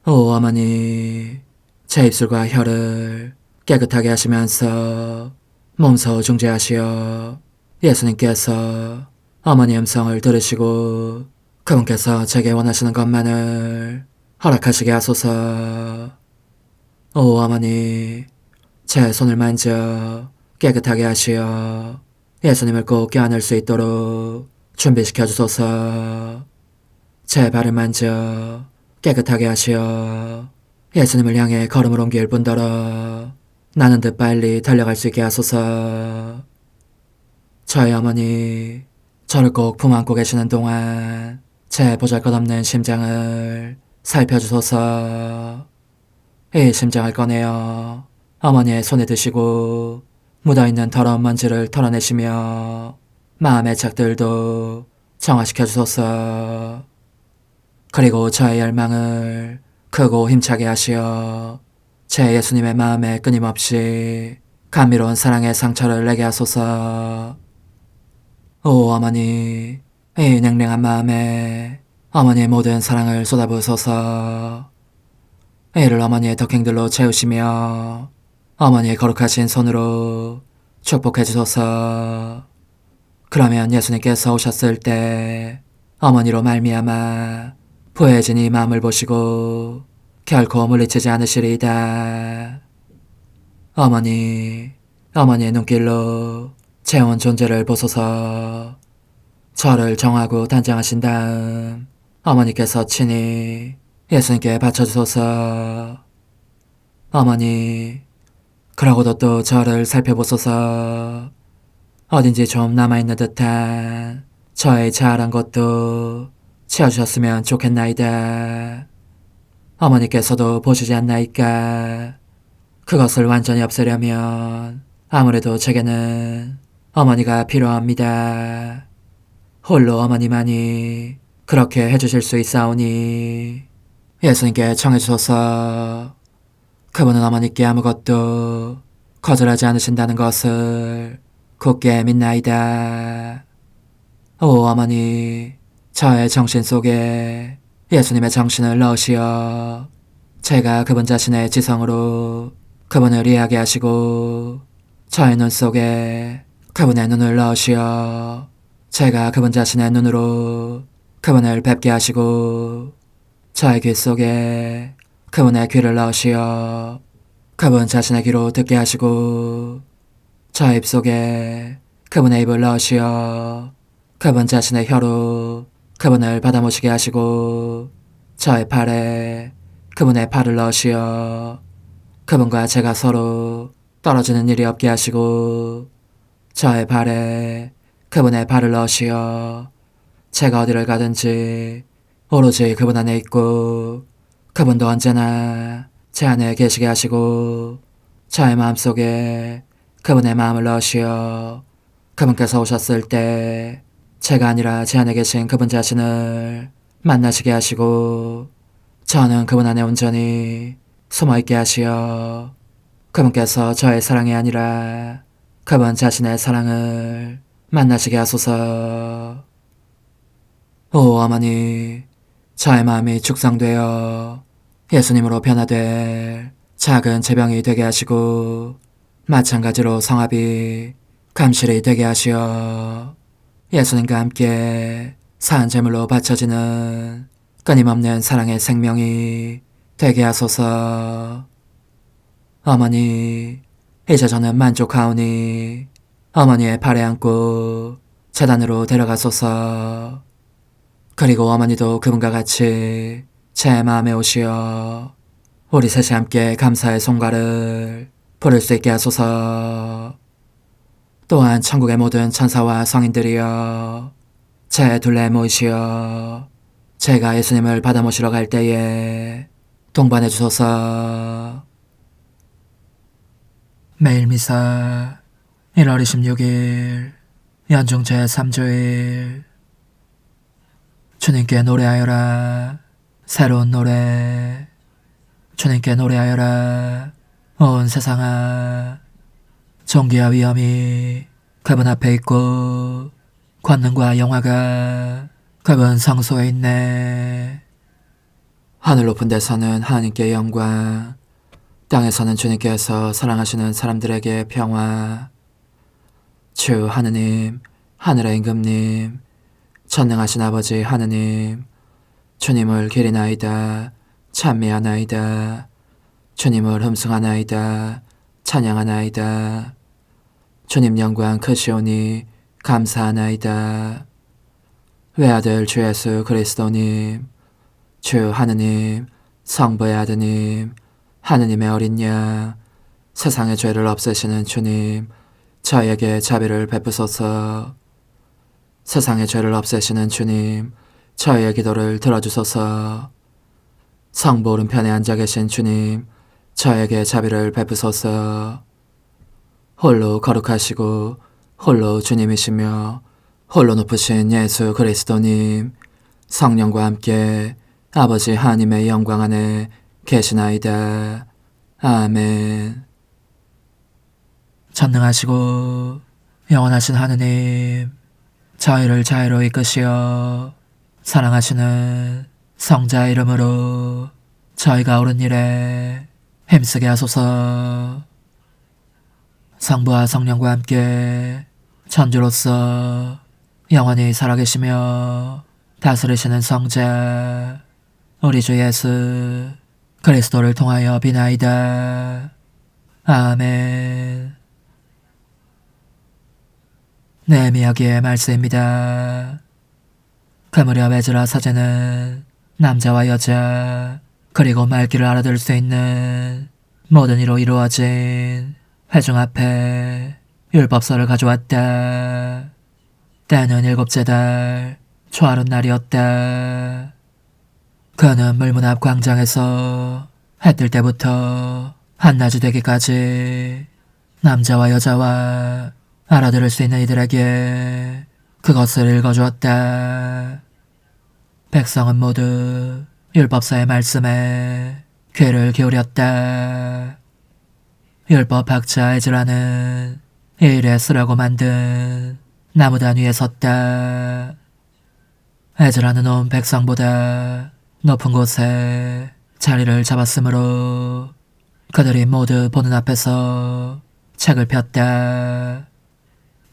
오 어머니, 제 입술과 혀를 깨끗하게 하시면서 몸소 중재하시어 예수님께서 어머니의 음성을 들으시고 그분께서 제게 원하시는 것만을 허락하시게 하소서. 오 어머니, 제 손을 만져 깨끗하게 하시어 예수님을 꼭 껴안을 수 있도록 준비시켜 주소서. 제 발을 만져 깨끗하게 하시어 예수님을 향해 걸음을 옮길 뿐더러 나는 듯 빨리 달려갈 수 있게 하소서. 저희 어머니, 저를 꼭 품안고 계시는 동안 제 보잘것없는 심장을 살펴주소서. 이 심장을 꺼내어 어머니의 손에 드시고 묻어있는 더러운 먼지를 털어내시며 마음의 착들도 정화시켜 주소서. 그리고 저의 열망을 크고 힘차게 하시어 제 예수님의 마음에 끊임없이 감미로운 사랑의 상처를 내게 하소서. 오 어머니, 이 냉랭한 마음에 어머니의 모든 사랑을 쏟아부으소서. 이를 어머니의 덕행들로 채우시며 어머니의 거룩하신 손으로 축복해 주소서. 그러면 예수님께서 오셨을 때 어머니로 말미암아 부해진 이 마음을 보시고 결코 물리치지 않으시리이다. 어머니, 어머니의 눈길로 제 온 존재를 보소서. 저를 정하고 단장하신 다음 어머니께서 친히 예수님께 바쳐주소서. 어머니, 그러고도 또 저를 살펴보소서. 어딘지 좀 남아있는 듯한 저의 자아란 것도 채워주셨으면 좋겠나이다. 어머니께서도 보시지 않나이까? 그것을 완전히 없애려면 아무래도 제게는 어머니가 필요합니다. 홀로 어머니만이 그렇게 해주실 수 있사오니 예수님께 청해주소서. 그분은 어머니께 아무것도 거절하지 않으신다는 것을 굳게 믿나이다. 오 어머니, 저의 정신 속에 예수님의 정신을 넣으시어 제가 그분 자신의 지성으로 그분을 이해하게 하시고 저의 눈 속에 그분의 눈을 넣으시어 제가 그분 자신의 눈으로 그분을 뵙게 하시고 저의 귀 속에 그분의 귀를 넣으시어 그분 자신의 귀로 듣게 하시고 저의 입 속에 그분의 입을 넣으시어 그분 자신의 혀로 그분을 받아모시게 하시고 저의 팔에 그분의 팔을 넣으시어 그분과 제가 서로 떨어지는 일이 없게 하시고 저의 발에 그분의 발을 넣으시어 제가 어디를 가든지 오로지 그분 안에 있고 그분도 언제나 제 안에 계시게 하시고 저의 마음속에 그분의 마음을 넣으시어 그분께서 오셨을 때 제가 아니라 제 안에 계신 그분 자신을 만나시게 하시고 저는 그분 안에 온전히 숨어있게 하시어 그분께서 저의 사랑이 아니라 그분 자신의 사랑을 만나시게 하소서. 오 어머니, 저의 마음이 축성되어 예수님으로 변화될 작은 제병이 되게 하시고 마찬가지로 성합이 감실이 되게 하시어 예수님과 함께 산 제물로 바쳐지는 끊임없는 사랑의 생명이 되게 하소서. 어머니, 이제 저는 만족하오니 어머니의 발에 안고 제단으로 데려가소서. 그리고 어머니도 그분과 같이 제 마음에 오시어 우리 셋이 함께 감사의 송가를 부를 수 있게 하소서. 또한 천국의 모든 천사와 성인들이여 제 둘레에 모이시어 제가 예수님을 받아 모시러 갈 때에 동반해 주소서. 매일 미사 1월 26일 연중 제3주일. 주님께 노래하여라. 새로운 노래. 주님께 노래하여라. 온 세상아. 존귀와 위엄이 그분 앞에 있고 권능과 영화가 그분 성소에 있네. 하늘 높은 데서는 하나님께 영광, 땅에서는 주님께서 사랑하시는 사람들에게 평화. 주 하느님, 하늘의 임금님, 전능하신 아버지 하느님, 주님을 기리나이다, 찬미하나이다, 주님을 흠숭하나이다, 찬양하나이다. 주님 영광 크시오니 감사하나이다. 외아들 주 예수 그리스도님, 주 하느님, 성부의 아드님, 하느님의 어린 양, 세상의 죄를 없애시는 주님, 저에게 자비를 베푸소서. 세상의 죄를 없애시는 주님, 저희의 기도를 들어주소서. 성부 오른편에 앉아 계신 주님, 저에게 자비를 베푸소서. 홀로 거룩하시고 홀로 주님이시며 홀로 높으신 예수 그리스도님, 성령과 함께 아버지 하나님의 영광 안에 계시나이다. 아멘. 전능하시고 영원하신 하느님, 저희를 자유로 이끄시어 사랑하시는 성자의 이름으로 저희가 옳은 일에 힘쓰게 하소서. 성부와 성령과 함께 천주로서 영원히 살아계시며 다스리시는 성자 우리 주 예수 그리스도를 통하여 비나이다. 아멘. 느헤미야기의 말씀입니다. 그 무렵 에즈라 사제는 남자와 여자 그리고 말귀를 알아들을 수 있는 모든 이로 이루어진 회중 앞에 율법서를 가져왔다. 때는 7째 달 초하룻 날이었다. 그는 물문 앞 광장에서 해 뜰 때부터 한낮이 되기까지 남자와 여자와 알아들을 수 있는 이들에게 그것을 읽어주었다. 백성은 모두 율법서의 말씀에 귀를 기울였다. 율법학자 에즈라는 이 일에 쓰라고 만든 나무단 위에 섰다. 에즈라는 온 백성보다 높은 곳에 자리를 잡았으므로 그들이 모두 보는 앞에서 책을 폈다.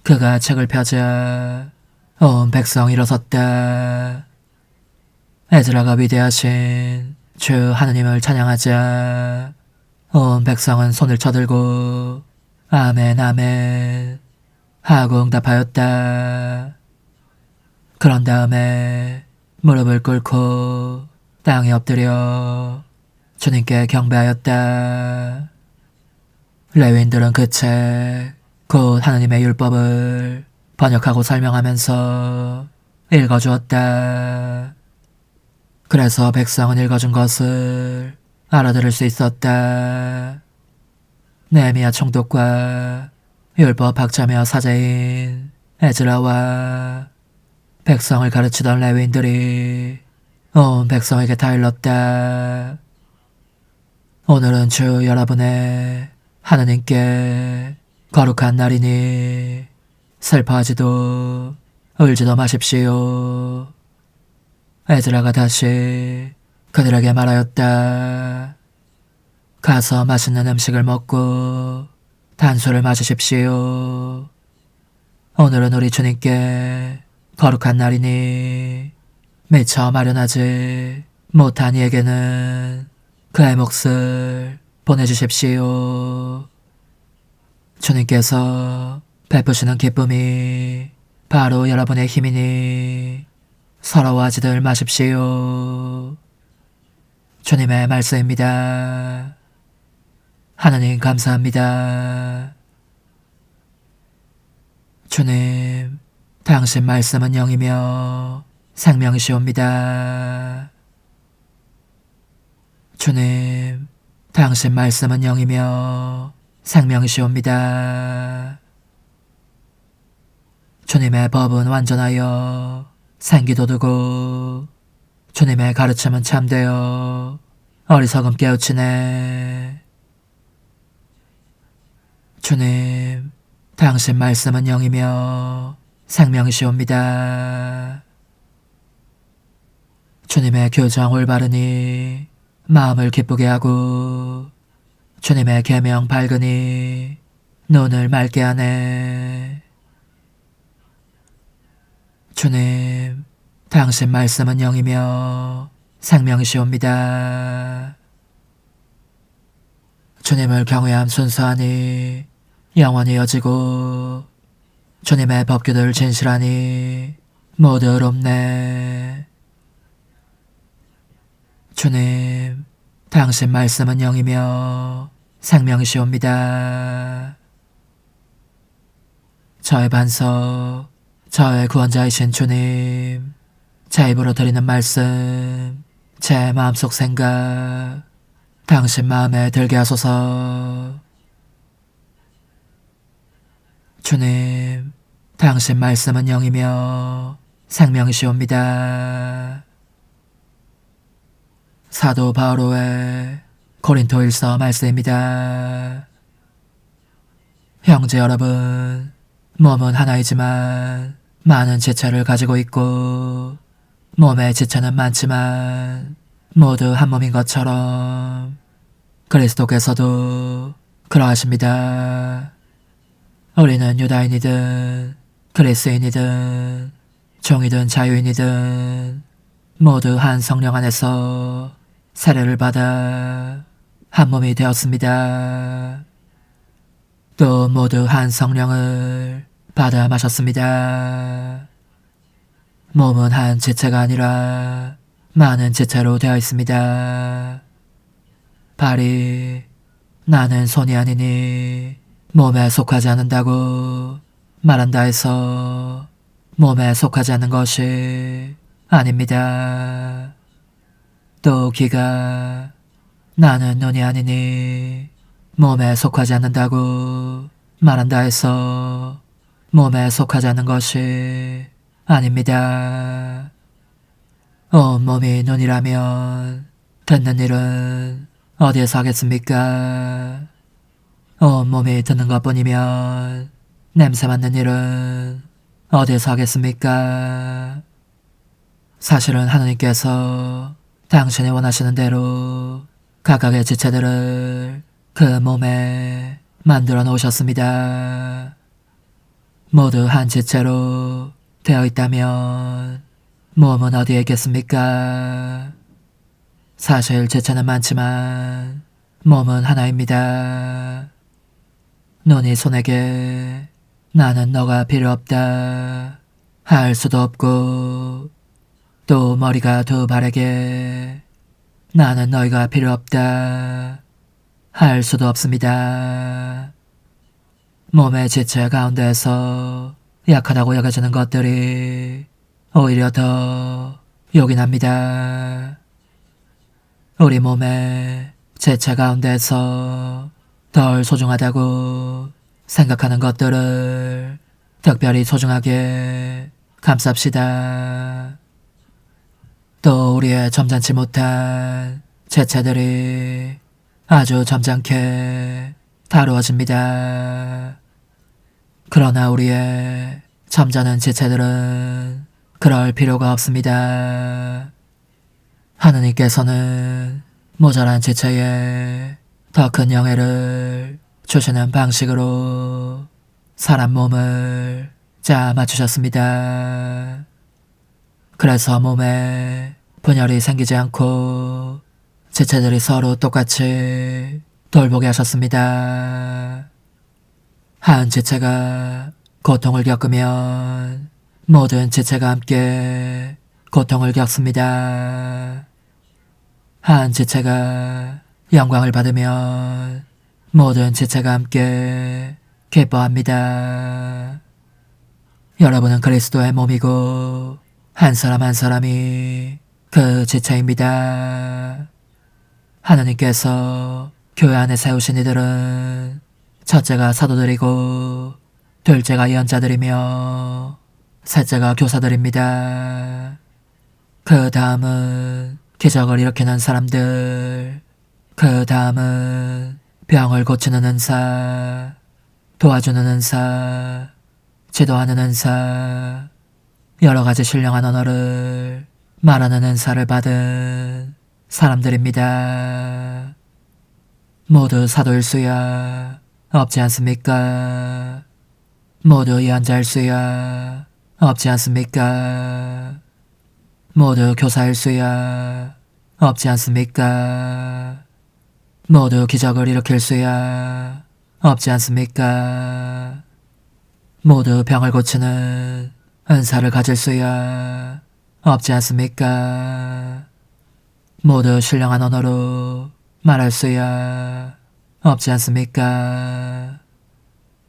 그가 책을 펴자 온 백성이 일어섰다. 에즈라가 위대하신 주 하느님을 찬양하자 온 백성은 손을 쳐들고 아멘 아멘 하고 응답하였다. 그런 다음에 무릎을 꿇고 땅에 엎드려 주님께 경배하였다. 레위인들은 그 책, 곧 하느님의 율법을 번역하고 설명하면서 읽어주었다. 그래서 백성은 읽어준 것을 알아들을 수 있었다. 느헤미야 총독과 율법학자며 사제인 에즈라와 백성을 가르치던 레위인들이 온 백성에게 다 일렀다. 오늘은 주 여러분의 하느님께 거룩한 날이니 슬퍼하지도 울지도 마십시오. 에즈라가 다시 그들에게 말하였다. 가서 맛있는 음식을 먹고 단술을 마시십시오. 오늘은 우리 주님께 거룩한 날이니 미처 마련하지 못한 이에게는 그의 몫을 보내주십시오. 주님께서 베푸시는 기쁨이 바로 여러분의 힘이니 서러워하지들 마십시오. 주님의 말씀입니다. 하나님 감사합니다. 주님, 당신 말씀은 영이며 생명이시옵니다. 주님, 당신 말씀은 영이며 생명이시옵니다. 주님의 법은 완전하여 생기도 두고 주님의 가르침은 참되어 어리석음 깨우치네. 주님, 당신 말씀은 영이며 생명이시옵니다. 주님의 교정 올바르니 마음을 기쁘게 하고 주님의 계명 밝으니 눈을 맑게 하네. 주님, 당신 말씀은 영이며 생명이시옵니다. 주님을 경외함 순수하니 영원히 여지고 주님의 법규들 진실하니 모두 의롭네. 주님, 당신 말씀은 영이며 생명이시옵니다. 저의 반석, 저의 구원자이신 주님, 제 입으로 드리는 말씀, 제 마음속 생각, 당신 마음에 들게 하소서. 주님, 당신 말씀은 영이며 생명이시옵니다. 사도 바오로의 고린토일서 말씀입니다. 형제 여러분, 몸은 하나이지만 많은 지체를 가지고 있고 몸의 지체는 많지만 모두 한 몸인 것처럼 그리스도께서도 그러하십니다. 우리는 유다인이든 그리스인이든 종이든 자유인이든 모두 한 성령 안에서 세례를 받아 한 몸이 되었습니다. 또 모두 한 성령을 받아 마셨습니다. 몸은 한 지체가 아니라 많은 지체로 되어 있습니다. 발이 나는 손이 아니니 몸에 속하지 않는다고 말한다 해서 몸에 속하지 않는 것이 아닙니다. 또 귀가 나는 눈이 아니니 몸에 속하지 않는다고 말한다 해서 몸에 속하지 않는 것이 아닙니다. 온몸이 눈이라면 듣는 일은 어디에서 하겠습니까? 온몸이 듣는 것뿐이면 냄새 맡는 일은 어디에서 하겠습니까? 사실은 하느님께서 당신이 원하시는 대로 각각의 지체들을 그 몸에 만들어 놓으셨습니다. 모두 한 지체로 되어 있다면 몸은 어디에 있겠습니까? 사실 지체는 많지만 몸은 하나입니다. 눈이 손에게 나는 너가 필요 없다 할 수도 없고 또 머리가 두 발에게 나는 너희가 필요 없다 할 수도 없습니다. 몸의 지체 가운데서 약하다고 여겨지는 것들이 오히려 더 요긴합니다. 우리 몸의 지체 가운데서 덜 소중하다고 생각하는 것들을 특별히 소중하게 감쌉시다. 또 우리의 점잖지 못한 지체들이 아주 점잖게 다루어집니다. 그러나 우리의 점잖은 지체들은 그럴 필요가 없습니다. 하느님께서는 모자란 지체에 더 큰 영예를 주시는 방식으로 사람 몸을 짜 맞추셨습니다. 그래서 몸에 분열이 생기지 않고 지체들이 서로 똑같이 돌보게 하셨습니다. 한 지체가 고통을 겪으면 모든 지체가 함께 고통을 겪습니다. 한 지체가 영광을 받으면 모든 지체가 함께 기뻐합니다. 여러분은 그리스도의 몸이고 한 사람 한 사람이 그 지체입니다. 하느님께서 교회 안에 세우신 이들은 첫째가 사도들이고 둘째가 예언자들이며 셋째가 교사들입니다. 그 다음은 기적을 일으키는 사람들, 그 다음은 병을 고치는 은사, 도와주는 은사, 지도하는 은사, 여러가지 신령한 언어를 말하는 은사를 받은 사람들입니다. 모두 사도일 수야 없지 않습니까? 모두 예언자일 수야 없지 않습니까? 모두 교사일 수야 없지 않습니까? 모두 기적을 일으킬 수야 없지 않습니까? 모두 병을 고치는 은사를 가질 수야 없지 않습니까? 모두 신령한 언어로 말할 수야 없지 않습니까?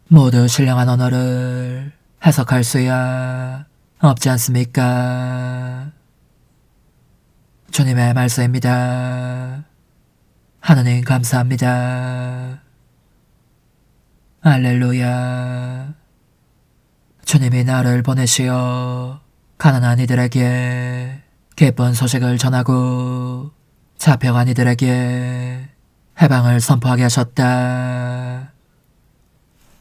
모두 신령한 언어를 해석할 수야 없지 않습니까? 주님의 말씀입니다. 하느님 감사합니다. 할렐루야. 주님이 나를 보내시어 가난한 이들에게 기쁜 소식을 전하고 잡혀간 이들에게 해방을 선포하게 하셨다.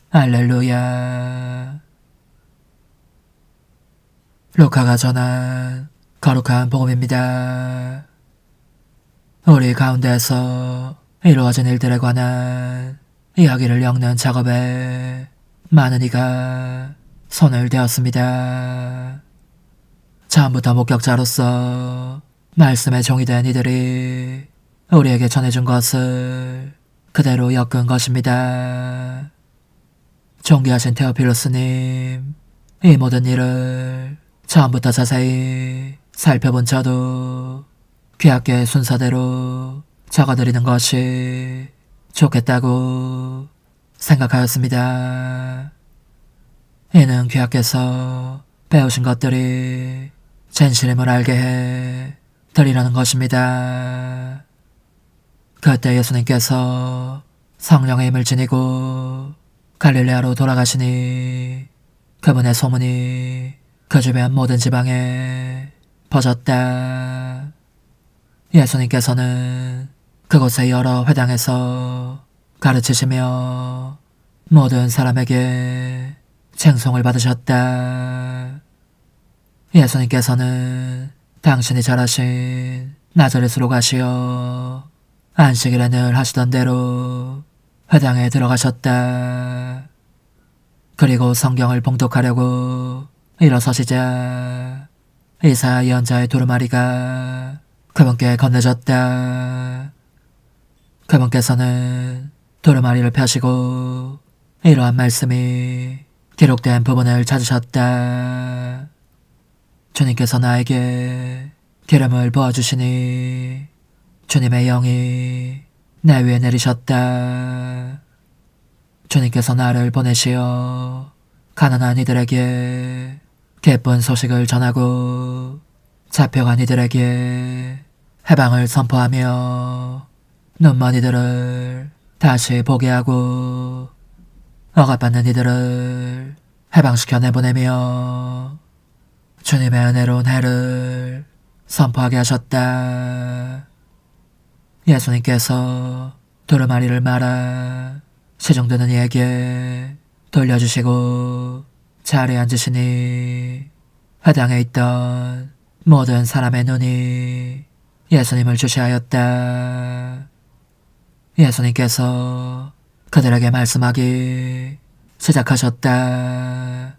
할렐루야. 루카가 전한 거룩한 복음입니다. 우리 가운데서 이루어진 일들에 관한 이야기를 엮는 작업에 많은 이가 손을 대었습니다. 처음부터 목격자로서 말씀의 종이 된 이들이 우리에게 전해준 것을 그대로 엮은 것입니다. 존귀하신 테오필로스님, 이 모든 일을 처음부터 자세히 살펴본 저도 귀하게 순서대로 적어드리는 것이 좋겠다고 생각하였습니다. 이는 귀하께서 배우신 것들이 진실임을 알게 해 드리려는 것입니다. 그때 예수님께서 성령의 힘을 지니고 갈릴레아로 돌아가시니 그분의 소문이 그 주변 모든 지방에 퍼졌다. 예수님께서는 그곳의 여러 회당에서 가르치시며 모든 사람에게 칭송을 받으셨다. 예수님께서는 당신이 잘하신 나자렛으로 가시어 안식일에 늘 하시던 대로 회당에 들어가셨다. 그리고 성경을 봉독하려고 일어서시자 이사야 예언자의 두루마리가 그분께 건네졌다. 그분께서는 두루마리를 펴시고 이러한 말씀이 기록된 부분을 찾으셨다. 주님께서 나에게 기름을 부어주시니 주님의 영이 내 위에 내리셨다. 주님께서 나를 보내시어 가난한 이들에게 기쁜 소식을 전하고 잡혀간 이들에게 해방을 선포하며 눈먼 이들을 다시 보게 하고 억압받는 이들을 해방시켜 내보내며 주님의 은혜로운 해를 선포하게 하셨다. 예수님께서 두루마리를 말아 시중드는 이에게 돌려주시고 자리에 앉으시니 회당에 있던 모든 사람의 눈이 예수님을 주시하였다. 예수님께서 그들에게 말씀하기 시작하셨다.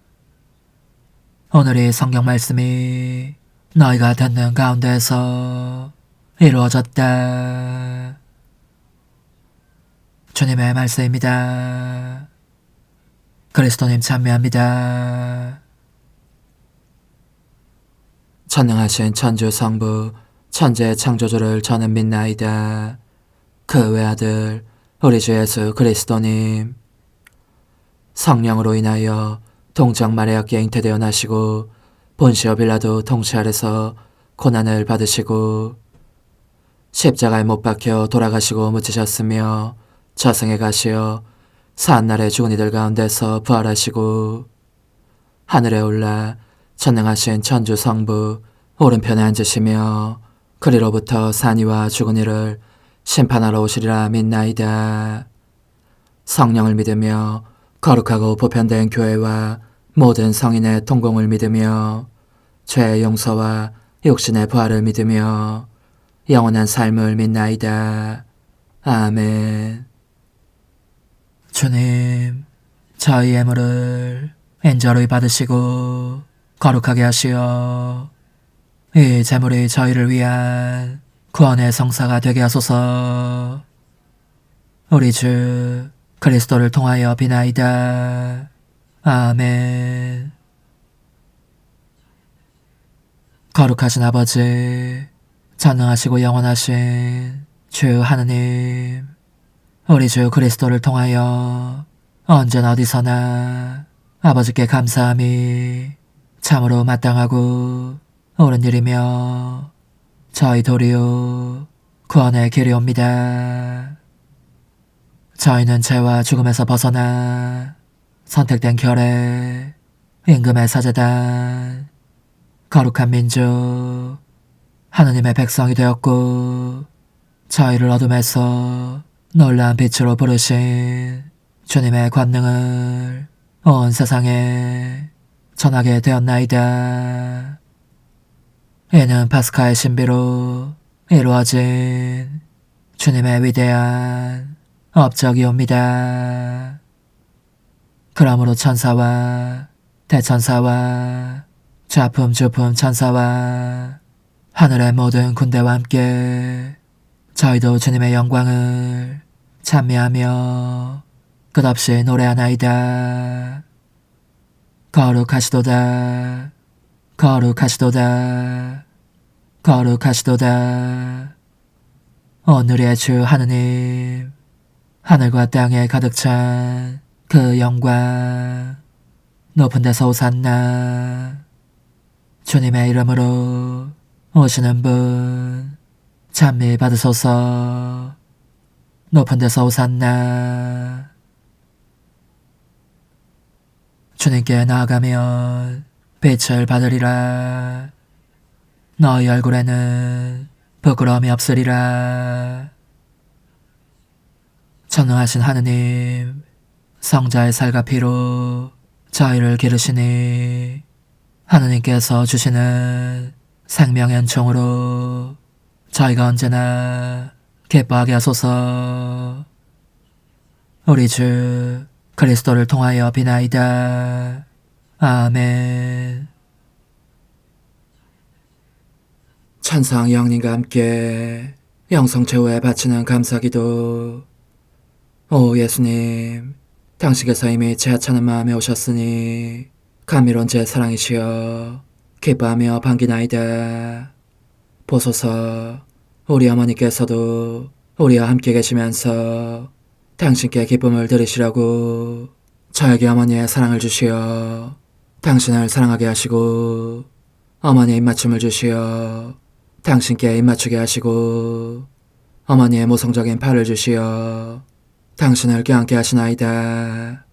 오늘의 성경 말씀이 너희가 듣는 가운데에서 이루어졌다. 주님의 말씀입니다. 그리스도님 찬미합니다. 전능하신 천주 성부 천재 창조주를 저는 믿나이다. 그 외아들 우리 주 예수 그리스도님, 성령으로 인하여 동정 마리아께 잉태되어 나시고 본시오 빌라도 통치 아래서 고난을 받으시고 십자가에 못 박혀 돌아가시고 묻히셨으며 저승에 가시어 사한날에 죽은 이들 가운데서 부활하시고 하늘에 올라 전능하신 천주 성부 오른편에 앉으시며 그리로부터 산이와 죽은 이를 심판하러 오시리라 믿나이다. 성령을 믿으며 거룩하고 보편된 교회와 모든 성인의 통공을 믿으며 죄의 용서와 육신의 부활을 믿으며 영원한 삶을 믿나이다. 아멘. 주님, 저희 예물을 인절히 받으시고 거룩하게 하시어 이 제물이 저희를 위한 구원의 성사가 되게 하소서. 우리 주 그리스도를 통하여 비나이다. 아멘. 거룩하신 아버지, 전능하시고 영원하신 주 하느님, 우리 주 그리스도를 통하여 언제나 어디서나 아버지께 감사함이 참으로 마땅하고 옳은 일이며 저희 도리요 구원의 길이옵니다. 저희는 죄와 죽음에서 벗어나 선택된 결의 임금의 사제단 거룩한 민족 하느님의 백성이 되었고 저희를 어둠에서 놀라운 빛으로 부르신 주님의 권능을 온 세상에 전하게 되었나이다. 이는 파스카의 신비로 이루어진 주님의 위대한 업적이옵니다. 그러므로 천사와 대천사와 좌품 주품 천사와 하늘의 모든 군대와 함께 저희도 주님의 영광을 찬미하며 끝없이 노래하나이다. 거룩하시도다. 거룩하시도다. 거룩하시도다. 오늘의 주 하느님, 하늘과 땅에 가득 찬 그 영광, 높은 데서 오산나. 주님의 이름으로 오시는 분 찬미 받으소서. 높은 데서 오산나. 주님께 나아가면 빛을 받으리라. 너희 얼굴에는 부끄러움이 없으리라. 전능하신 하느님, 성자의 살과 피로 저희를 기르시니 하느님께서 주시는 생명의 은총으로 저희가 언제나 기뻐하게 하소서. 우리 주 그리스도를 통하여 비나이다. 아멘. 찬상 영님과 함께 영성 최후에 바치는 감사기도. 오 예수님, 당신께서 이미 제 하찮은 마음에 오셨으니 감미로운 제 사랑이시여 기뻐하며 반기나이다. 보소서, 우리 어머니께서도 우리와 함께 계시면서 당신께 기쁨을 들으시라고 저에게 어머니의 사랑을 주시어 당신을 사랑하게 하시고 어머니의 입맞춤을 주시어 당신께 입맞추게 하시고 어머니의 모성적인 팔을 주시어 당신을 껴안게 하시나이다.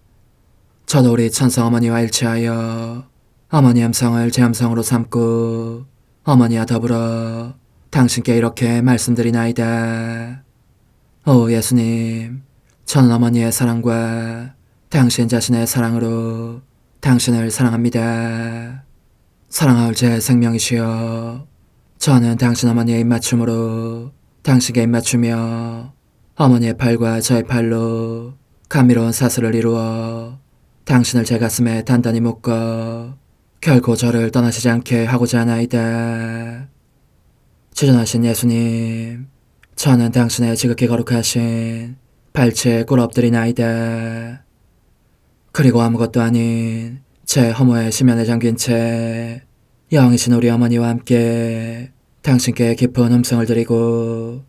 저도 우리 천사 어머니와 일치하여 어머니 음성을 제 음성으로 삼고 어머니와 더불어 당신께 이렇게 말씀드리나이다. 오 예수님, 저는 어머니의 사랑과 당신 자신의 사랑으로 당신을 사랑합니다. 사랑하올 제 생명이시여, 저는 당신 어머니의 입맞춤으로 당신께 입맞추며 어머니의 팔과 저의 팔로 감미로운 사슬을 이루어 당신을 제 가슴에 단단히 묶어 결코 저를 떠나시지 않게 하고자 하나이다. 주전하신 예수님, 저는 당신의 지극히 거룩하신 발치에 꿇어 엎드리나이다. 그리고 아무것도 아닌 제 허무의 심연에 잠긴 채 영이신 우리 어머니와 함께 당신께 깊은 음성을 드리고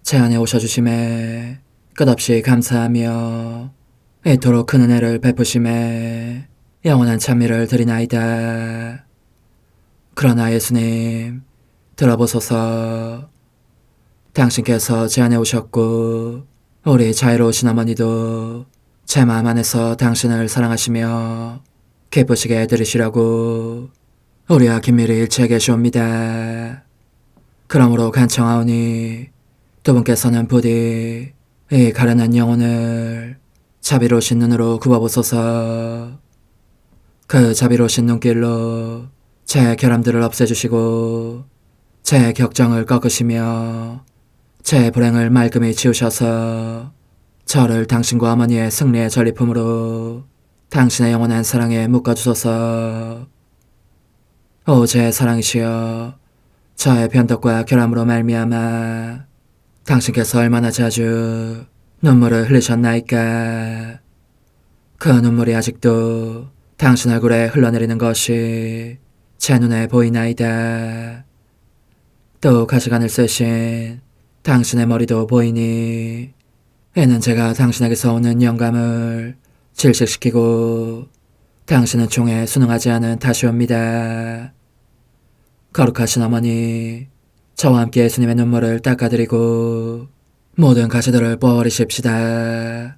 제 안에 오셔주심에 끝없이 감사하며 이토록 큰 은혜를 베푸심에 영원한 찬미를 드리나이다. 그러나 예수님, 들어보소서. 당신께서 제 안에 오셨고 우리 자유로우신 어머니도 제 마음 안에서 당신을 사랑하시며 기쁘시게 들으시려고 우리와 긴밀히 일치해 계시옵니다. 그러므로 간청하오니 두 분께서는 부디 이 가련한 영혼을 자비로우신 눈으로 굽어보소서. 그 자비로우신 눈길로 제 결함들을 없애주시고 제 격정을 꺾으시며 제 불행을 말끔히 지우셔서 저를 당신과 어머니의 승리의 전리품으로 당신의 영원한 사랑에 묶어주소서. 오 제 사랑이시여, 저의 변덕과 결함으로 말미암아 당신께서 얼마나 자주 눈물을 흘리셨나이까. 그 눈물이 아직도 당신 얼굴에 흘러내리는 것이 제 눈에 보이나이다. 또 가시관을 쓰신 당신의 머리도 보이니 이는 제가 당신에게서 오는 영감을 질식시키고 당신은 총에 순응하지 않은 탓이옵니다. 거룩하신 어머니, 저와 함께 예수님의 눈물을 닦아드리고 모든 가시들을 뽑아버리십시다.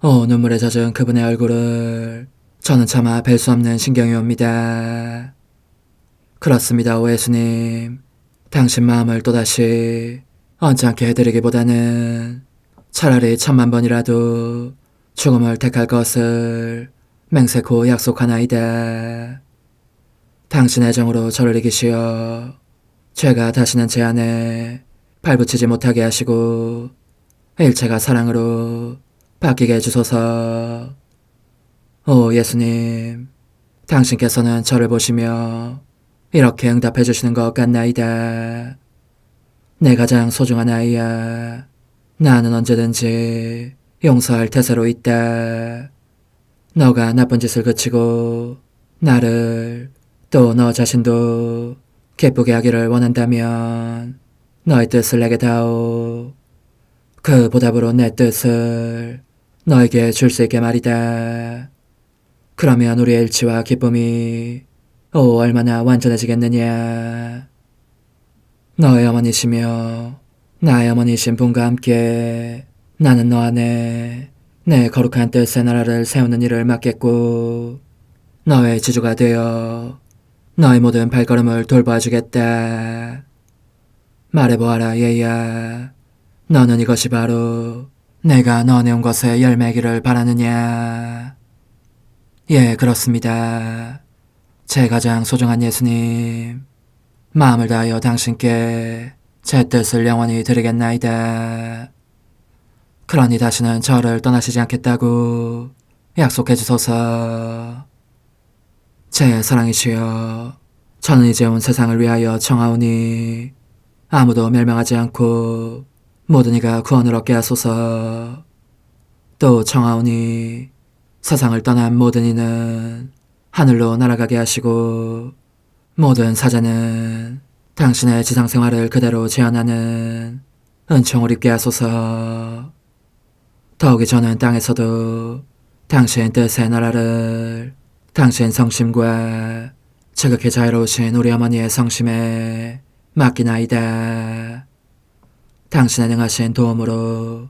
오 눈물에 젖은 그분의 얼굴을 저는 차마 뵐 수 없는 신경이 옵니다. 그렇습니다, 오 예수님. 당신 마음을 또다시 언짢게 해드리기보다는 차라리 10,000,000번이라도 죽음을 택할 것을 맹세코 약속하나이다. 당신 애정으로 저를 이기시어 죄가 다시는 제 안에 발붙이지 못하게 하시고 일체가 사랑으로 바뀌게 해주소서. 오 예수님, 당신께서는 저를 보시며 이렇게 응답해 주시는 것 같나이다. 내 가장 소중한 아이야, 나는 언제든지 용서할 태세로 있다. 너가 나쁜 짓을 그치고 나를 또 너 자신도 기쁘게 하기를 원한다면 너의 뜻을 내게 다오. 그 보답으로 내 뜻을 너에게 줄 수 있게 말이다. 그러면 우리의 일치와 기쁨이 얼마나 완전해지겠느냐. 너의 어머니시며 나의 어머니신 분과 함께 나는 너 안에 내 거룩한 뜻의 나라를 세우는 일을 맡겠고 너의 지주가 되어 너의 모든 발걸음을 돌봐주겠다. 말해보아라 얘야, 너는 이것이 바로 내가 너한테 온 것의 열매기를 바라느냐. 예, 그렇습니다. 제 가장 소중한 예수님, 마음을 다하여 당신께 제 뜻을 영원히 드리겠나이다. 그러니 다시는 저를 떠나시지 않겠다고 약속해 주소서. 제 사랑이시여, 저는 이제 온 세상을 위하여 청하오니 아무도 멸망하지 않고 모든 이가 구원을 얻게 하소서. 또 청하오니 세상을 떠난 모든 이는 하늘로 날아가게 하시고 모든 사자는 당신의 지상생활을 그대로 재현하는 은총을 입게 하소서. 더욱이 저는 땅에서도 당신 뜻의 나라를 당신 성심과 지극히 자유로우신 우리 어머니의 성심에 맡기나이다. 당신의 능하신 도움으로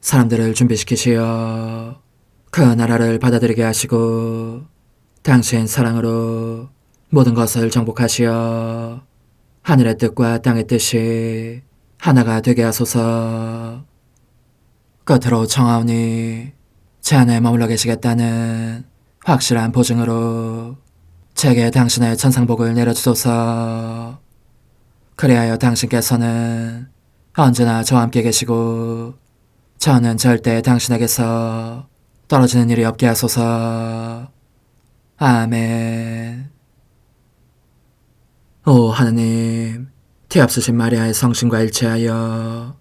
사람들을 준비시키시어 그 나라를 받아들이게 하시고 당신 사랑으로 모든 것을 정복하시어 하늘의 뜻과 땅의 뜻이 하나가 되게 하소서. 끝으로 청하오니 제 안에 머물러 계시겠다는 확실한 보증으로 제게 당신의 천상복을 내려주소서. 그리하여 당신께서는 언제나 저와 함께 계시고 저는 절대 당신에게서 떨어지는 일이 없게 하소서. 아멘. 오 하느님, 티없으신 마리아의 성심과 일치하여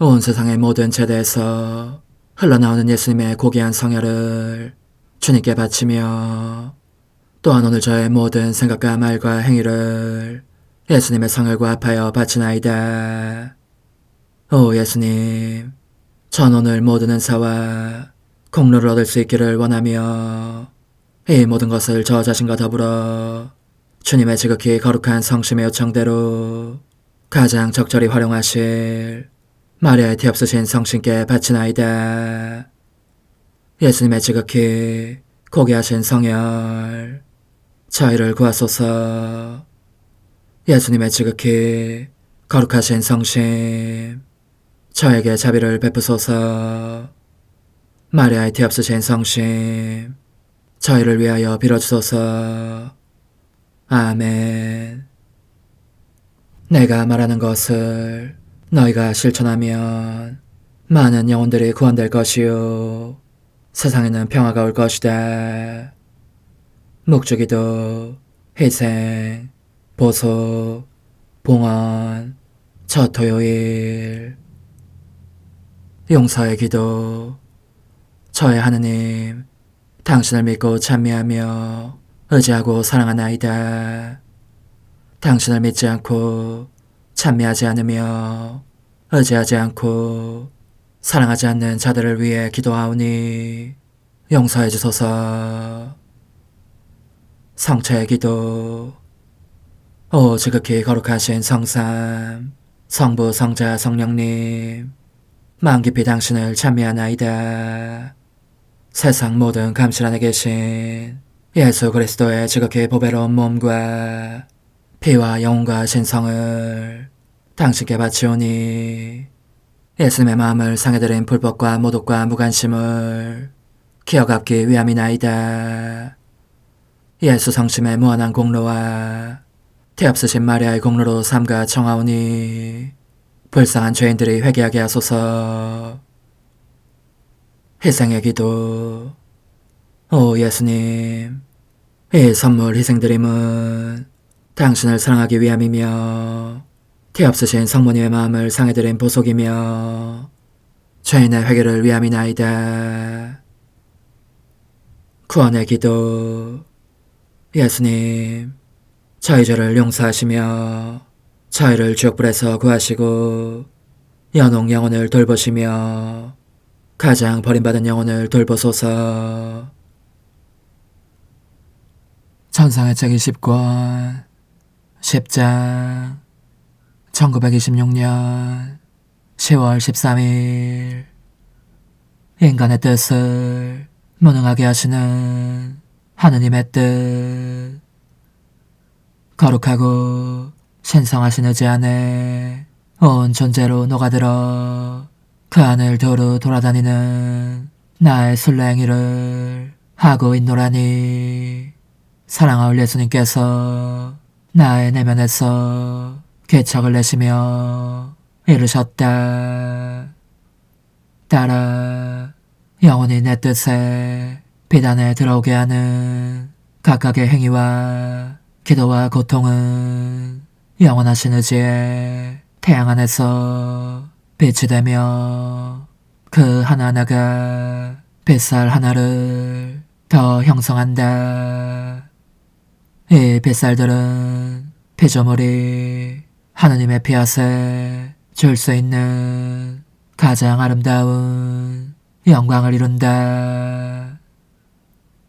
온 세상의 모든 제대에서 흘러나오는 예수님의 고귀한 성혈을 주님께 바치며 또한 오늘 저의 모든 생각과 말과 행위를 예수님의 성을 구합하여 바치나이다. 오 예수님, 전 오늘 모든 은사와 공로를 얻을 수 있기를 원하며 이 모든 것을 저 자신과 더불어 주님의 지극히 거룩한 성심의 요청대로 가장 적절히 활용하실 마리아의 티 없으신 성신께 바치나이다. 예수님의 지극히 고귀하신 성혈, 저희를 구하소서. 예수님의 지극히 거룩하신 성심, 저에게 자비를 베푸소서. 마리아의 티 없으신 성심, 저희를 위하여 빌어주소서. 아멘. 내가 말하는 것을 너희가 실천하면 많은 영혼들이 구원될 것이요 세상에는 평화가 올 것이다. 묵주기도, 희생, 보소, 봉헌, 첫 토요일. 용서의 기도. 저의 하느님, 당신을 믿고 찬미하며 의지하고 사랑하나이다. 당신을 믿지 않고 찬미하지 않으며 의지하지 않고 사랑하지 않는 자들을 위해 기도하오니 용서해 주소서. 성체의 기도. 오 지극히 거룩하신 성삼, 성부, 성자, 성령님, 마음 깊이 당신을 찬미하나이다. 세상 모든 감실 안에 계신 예수 그리스도의 지극히 보배로운 몸과 피와 영혼과 신성을 당신께 바치오니 예수님의 마음을 상해드린 불법과 모독과 무관심을 기어갚기 위함이나이다. 예수 성심의 무한한 공로와 티 없으신 마리아의 공로로 삼가 청하오니 불쌍한 죄인들이 회개하게 하소서. 희생의 기도. 오 예수님, 이 선물 희생드림은 당신을 사랑하기 위함이며 티 없으신 성모님의 마음을 상해드린 보속이며 죄인의 회개를 위함이나이다. 구원의 기도. 예수님, 저희 죄를 용서하시며 저희를 지옥불에서 구하시고 연옥 영혼을 돌보시며 가장 버림받은 영혼을 돌보소서. 천상의 책 20권 10장 1926년 10월 13일 인간의 뜻을 무능하게 하시는 하느님의 뜻. 거룩하고 신성하신 의지 안에 온 존재로 녹아들어 그 안을 두루 돌아다니는 나의 순례행위를 하고 있노라니 사랑하올 예수님께서 나의 내면에서 개척을 내시며 이르셨다. 따라 영원히 내 뜻에 비단에 들어오게 하는 각각의 행위와 기도와 고통은 영원하신 의지의 태양 안에서 빛이 되며 그 하나하나가 뱃살 하나를 더 형성한다. 이 뱃살들은 피조물이 하느님의 피앗에 줄 수 있는 가장 아름다운 영광을 이룬다.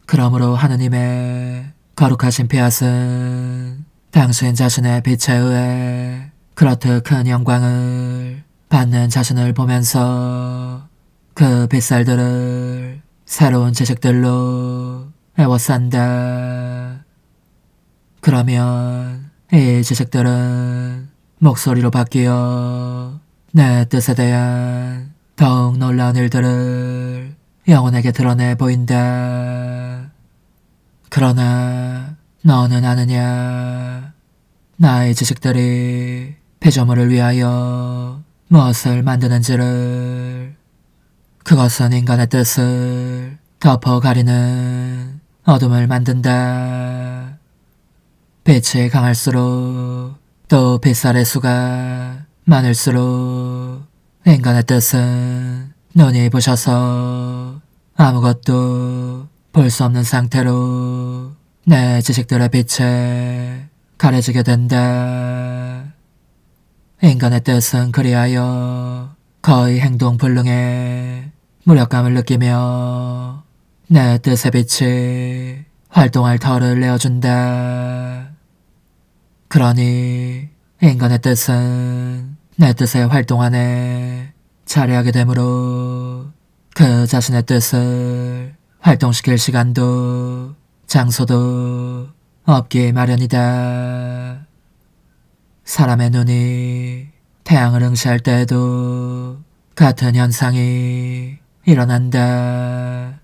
그러므로 하느님의 거룩하신 피앗은 당신 자신의 빛에 의해 그렇듯 큰 영광을 받는 자신을 보면서 그 뱃살들을 새로운 지식들로 애워싼다. 그러면 이 지식들은 목소리로 바뀌어 내 뜻에 대한 더욱 놀라운 일들을 영혼에게 드러내 보인다. 그러나 너는 아느냐? 나의 지식들이 피조물을 위하여 무엇을 만드는지를. 그것은 인간의 뜻을 덮어 가리는 어둠을 만든다. 빛이 강할수록 또 빗살의 수가 많을수록 인간의 뜻은 눈이 부셔서 아무것도 볼 수 없는 상태로 내 지식들의 빛에 가려지게 된다. 인간의 뜻은 그리하여 거의 행동불능에 무력감을 느끼며 내 뜻의 빛이 활동할 터를 내어준다. 그러니 인간의 뜻은 내 뜻의 활동 안에 자리하게 되므로 그 자신의 뜻을 활동시킬 시간도 장소도 없기 마련이다. 사람의 눈이 태양을 응시할 때에도 같은 현상이 일어난다.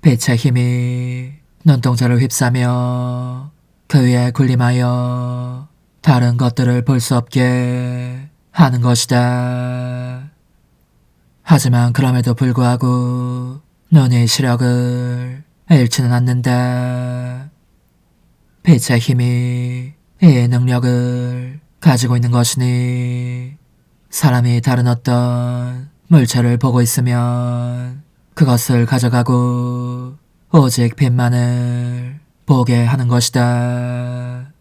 빛의 힘이 눈동자를 휩싸며 그 위에 군림하여 다른 것들을 볼 수 없게 하는 것이다. 하지만 그럼에도 불구하고 눈이 시력을 잃지는 않는다. 빛의 힘이 이 능력을 가지고 있는 것이니 사람이 다른 어떤 물체를 보고 있으면 그것을 가져가고 오직 빛만을 보게 하는 것이다.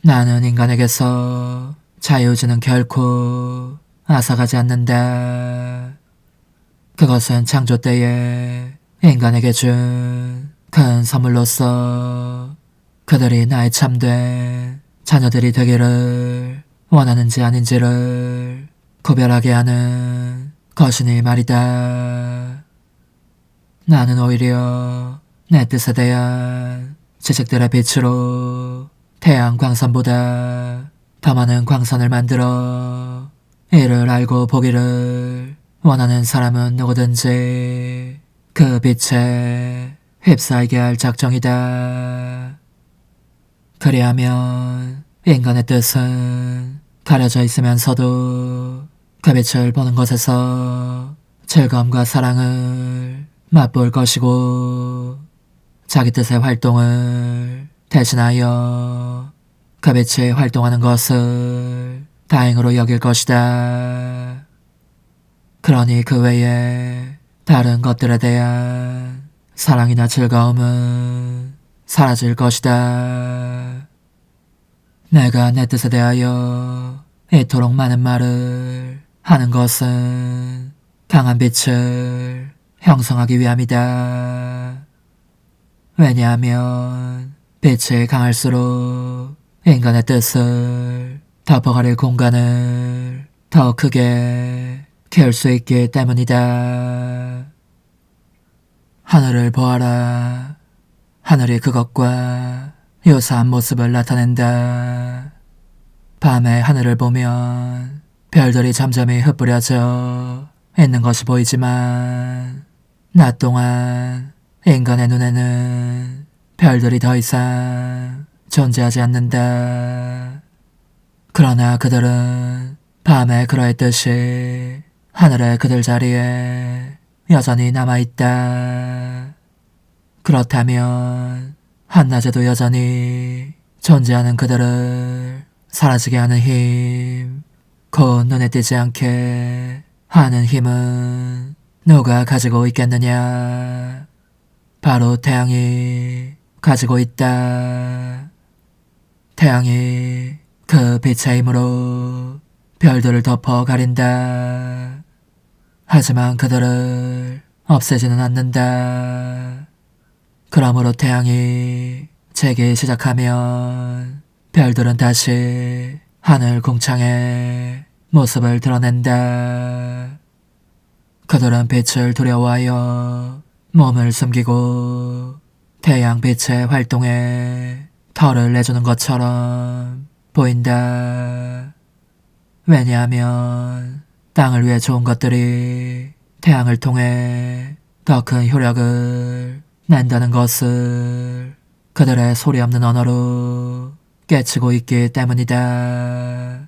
나는 인간에게서 자유지는 결코 앗아가지 않는다. 그것은 창조 때에 인간에게 준 큰 선물로서 그들이 나의 참된 자녀들이 되기를 원하는지 아닌지를 구별하게 하는 것이니 말이다. 나는 오히려 내 뜻에 대한 지식들의 빛으로 태양 광선보다 더 많은 광선을 만들어 이를 알고 보기를 원하는 사람은 누구든지 그 빛에 휩싸이게 할 작정이다. 그리하면 인간의 뜻은 가려져 있으면서도 그 빛을 보는 것에서 즐거움과 사랑을 맛볼 것이고 자기 뜻의 활동을 대신하여 그 빛이 활동하는 것을 다행으로 여길 것이다. 그러니 그 외에 다른 것들에 대한 사랑이나 즐거움은 사라질 것이다. 내가 내 뜻에 대하여 이토록 많은 말을 하는 것은 강한 빛을 형성하기 위함이다. 왜냐하면 빛이 강할수록 인간의 뜻을 덮어가릴 공간을 더 크게 키울 수 있기 때문이다. 하늘을 보아라. 하늘이 그것과 유사한 모습을 나타낸다. 밤에 하늘을 보면 별들이 잠잠히 흩뿌려져 있는 것이 보이지만 낮 동안 인간의 눈에는 별들이 더 이상 존재하지 않는다. 그러나 그들은 밤에 그러했듯이 하늘의 그들 자리에 여전히 남아있다. 그렇다면 한낮에도 여전히 존재하는 그들을 사라지게 하는 힘, 곧 눈에 띄지 않게 하는 힘은 누가 가지고 있겠느냐? 바로 태양이 가지고 있다. 태양이 그 빛의 힘으로 별들을 덮어 가린다. 하지만 그들을 없애지는 않는다. 그러므로 태양이 재기 시작하면 별들은 다시 하늘 궁창에 모습을 드러낸다. 그들은 빛을 두려워하여 몸을 숨기고 태양 빛의 활동에 털을 내주는 것처럼 보인다. 왜냐하면 땅을 위해 좋은 것들이 태양을 통해 더 큰 효력을 낸다는 것을 그들의 소리 없는 언어로 깨치고 있기 때문이다.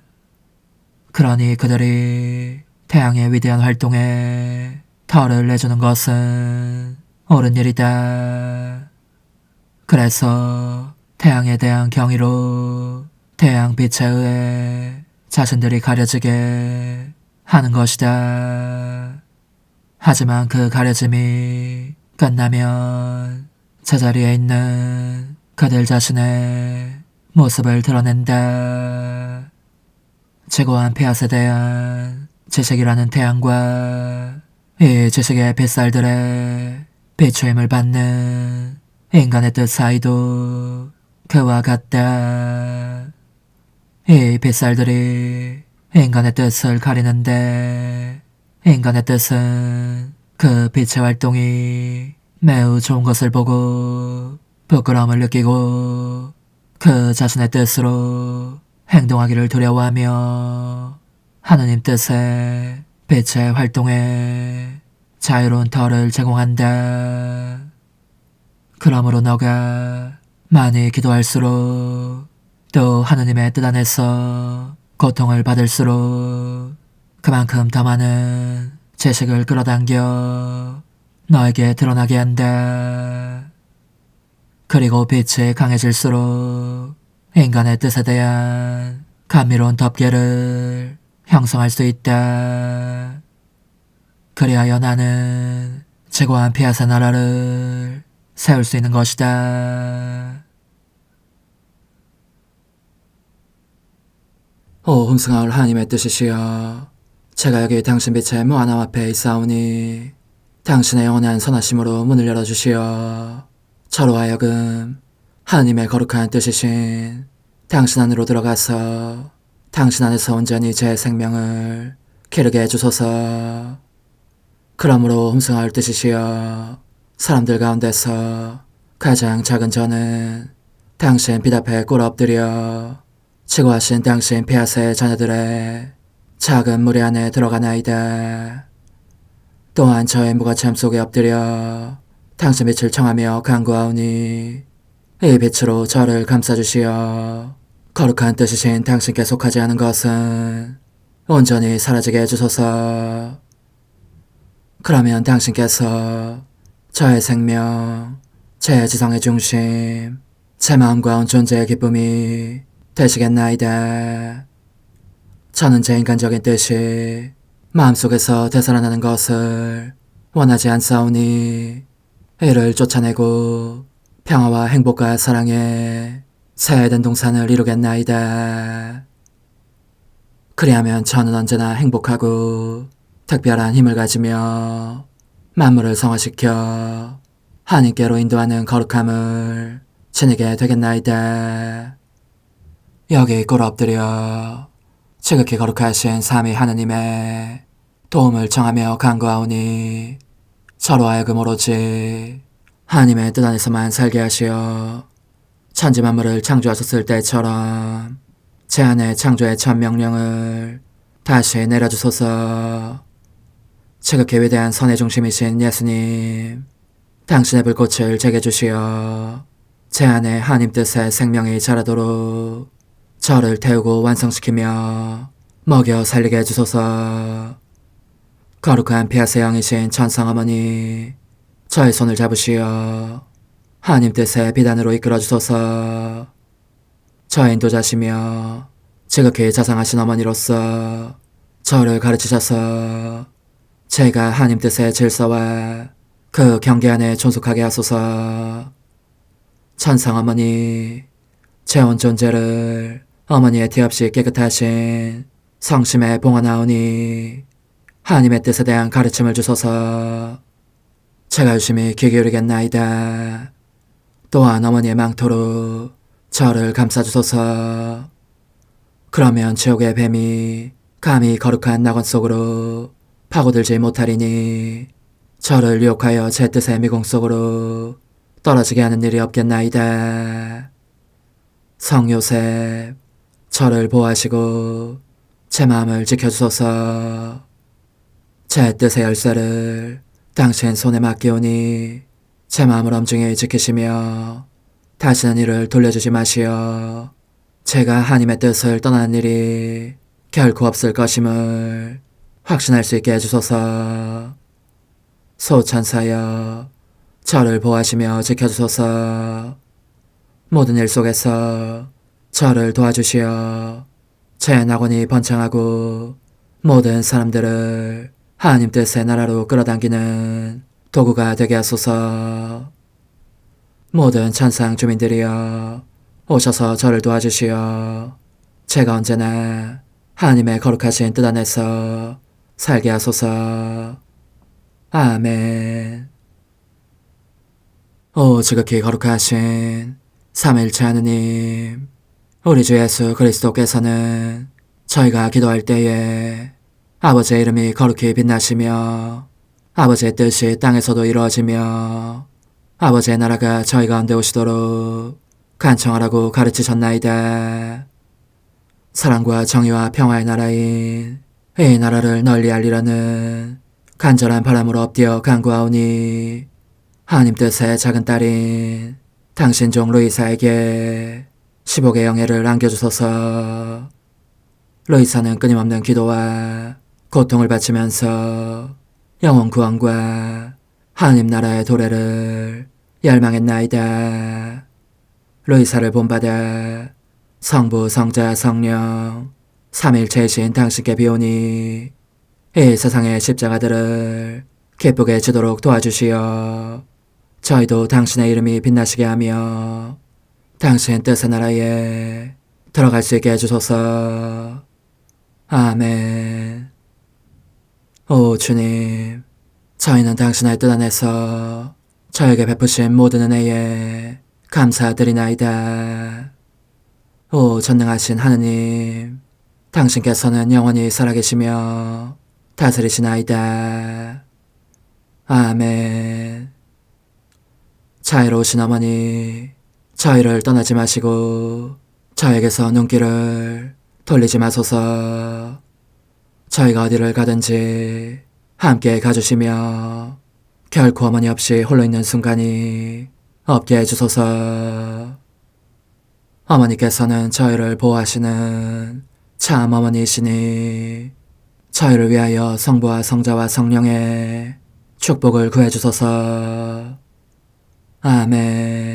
그러니 그들이 태양의 위대한 활동에 털을 내주는 것은 옳은 일이다. 그래서 태양에 대한 경의로 태양 빛에 의해 자신들이 가려지게 하는 것이다. 하지만 그 가려짐이 끝나면 제자리에 있는 그들 자신의 모습을 드러낸다. 지고한 폐하에 대한 지식이라는 태양과 이 지식의 뱃살들의 비추임을 받는 인간의 뜻 사이도 그와 같다. 이 뱃살들이 인간의 뜻을 가리는데 인간의 뜻은 그 빛의 활동이 매우 좋은 것을 보고 부끄러움을 느끼고 그 자신의 뜻으로 행동하기를 두려워하며 하느님 뜻의 빛의 활동에 자유로운 터를 제공한다. 그러므로 너가 많이 기도할수록 또 하느님의 뜻 안에서 고통을 받을수록 그만큼 더 많은 지식을 끌어당겨 너에게 드러나게 한다. 그리고 빛이 강해질수록 인간의 뜻에 대한 감미로운 덮개를 형성할 수 있다. 그리하여 나는 지고한 피아사 나라를 세울 수 있는 것이다. 오 흠승하올 하나님의 뜻이시여, 제가 여기 당신 빛의 무한함 앞에 있사오니 당신의 영원한 선하심으로 문을 열어주시어 저로 하여금 하나님의 거룩한 뜻이신 당신 안으로 들어가서 당신 안에서 온전히 제 생명을 기르게 해주소서. 그러므로 흠승하올 뜻이시여, 사람들 가운데서 가장 작은 저는 당신 빛 앞에 꿇어 엎드려 지고하신 당신 폐하세 자녀들의 작은 무리 안에 들어가나이다. 또한 저의 무거참 속에 엎드려 당신 빛을 청하며 간구하오니 이 빛으로 저를 감싸주시어 거룩한 뜻이신 당신께 속하지 않은 것은 온전히 사라지게 해주소서. 그러면 당신께서 저의 생명, 제 지성의 중심, 제 마음과 온 존재의 기쁨이 되시겠나이다. 저는 제 인간적인 뜻이 마음속에서 되살아나는 것을 원하지 않사오니 이를 쫓아내고 평화와 행복과 사랑의 새 에덴 동산을 이루겠나이다. 그리하면 저는 언제나 행복하고 특별한 힘을 가지며 만물을 성화시켜 하나님께로 인도하는 거룩함을 지니게 되겠나이다. 여기 꿇어 엎드려 지극히 거룩하신 삼위 하느님의 도움을 청하며 간구하오니 저로 하여금 오로지 하나님의 뜻 안에서만 살게 하시어 천지 만물을 창조하셨을 때처럼 제 안에 창조의 첫 명령을 다시 내려주소서. 지극히 위대한 선의 중심이신 예수님, 당신의 불꽃을 제게 주시어 제 안에 하나님 뜻의 생명이 자라도록 저를 태우고 완성시키며 먹여 살리게 해주소서. 거룩한 피아세 영이신 천상어머니, 저의 손을 잡으시어 하나님 뜻의 비단으로 이끌어주소서. 저의 인도자시며 지극히 자상하신 어머니로서 저를 가르치셔서 제가 하나님 뜻의 질서와 그 경계 안에 존속하게 하소서. 천상어머니, 제 온 존재를 어머니의 티 없이 깨끗하신 성심에 봉헌하오니 하나님의 뜻에 대한 가르침을 주소서. 제가 열심히 귀 기울이겠나이다. 또한 어머니의 망토로 저를 감싸주소서. 그러면 지옥의 뱀이 감히 거룩한 낙원 속으로 파고들지 못하리니 저를 유혹하여 제 뜻의 미궁 속으로 떨어지게 하는 일이 없겠나이다. 성요셉, 저를 보호하시고 제 마음을 지켜주소서. 제 뜻의 열쇠를 당신 손에 맡기오니 제 마음을 엄중히 지키시며 다시는 이를 돌려주지 마시어 제가 하나님의 뜻을 떠나는 일이 결코 없을 것임을 확신할 수 있게 해주소서. 소천사여, 저를 보호하시며 지켜주소서. 모든 일 속에서 저를 도와주시어 제 낙원이 번창하고 모든 사람들을 하나님 뜻의 나라로 끌어당기는 도구가 되게 하소서. 모든 천상 주민들이여 오셔서 저를 도와주시어 제가 언제나 하나님의 거룩하신 뜻 안에서 살게 하소서. 아멘. 오 지극히 거룩하신 삼위일체 하느님, 우리 주 예수 그리스도께서는 저희가 기도할 때에 아버지의 이름이 거룩히 빛나시며 아버지의 뜻이 땅에서도 이루어지며 아버지의 나라가 저희 가운데 오시도록 간청하라고 가르치셨나이다. 사랑과 정의와 평화의 나라인 이 나라를 널리 알리려는 간절한 바람으로 엎드려 간구하오니 하나님 뜻의 작은 딸인 당신 종 루이사에게 15개 영예를 안겨주소서. 루이사는 끊임없는 기도와 고통을 바치면서 영혼 구원과 하나님 나라의 도래를 열망했나이다. 루이사를 본받아 성부, 성자, 성령 삼위일체이신 당신께 비오니 이 세상의 십자가들을 기쁘게 지도록 도와주시어 저희도 당신의 이름이 빛나시게 하며 당신 뜻의 나라에 들어갈 수 있게 해주소서. 아멘. 오 주님, 저희는 당신의 뜻 안에서 저에게 베푸신 모든 은혜에 감사드리나이다. 오 전능하신 하느님, 당신께서는 영원히 살아계시며 다스리시나이다. 아멘. 자애로우신 어머니, 저희를 떠나지 마시고 저에게서 눈길을 돌리지 마소서. 저희가 어디를 가든지 함께 가주시며 결코 어머니 없이 홀로 있는 순간이 없게 해주소서. 어머니께서는 저희를 보호하시는 참 어머니이시니 저희를 위하여 성부와 성자와 성령의 축복을 구해주소서. 아멘.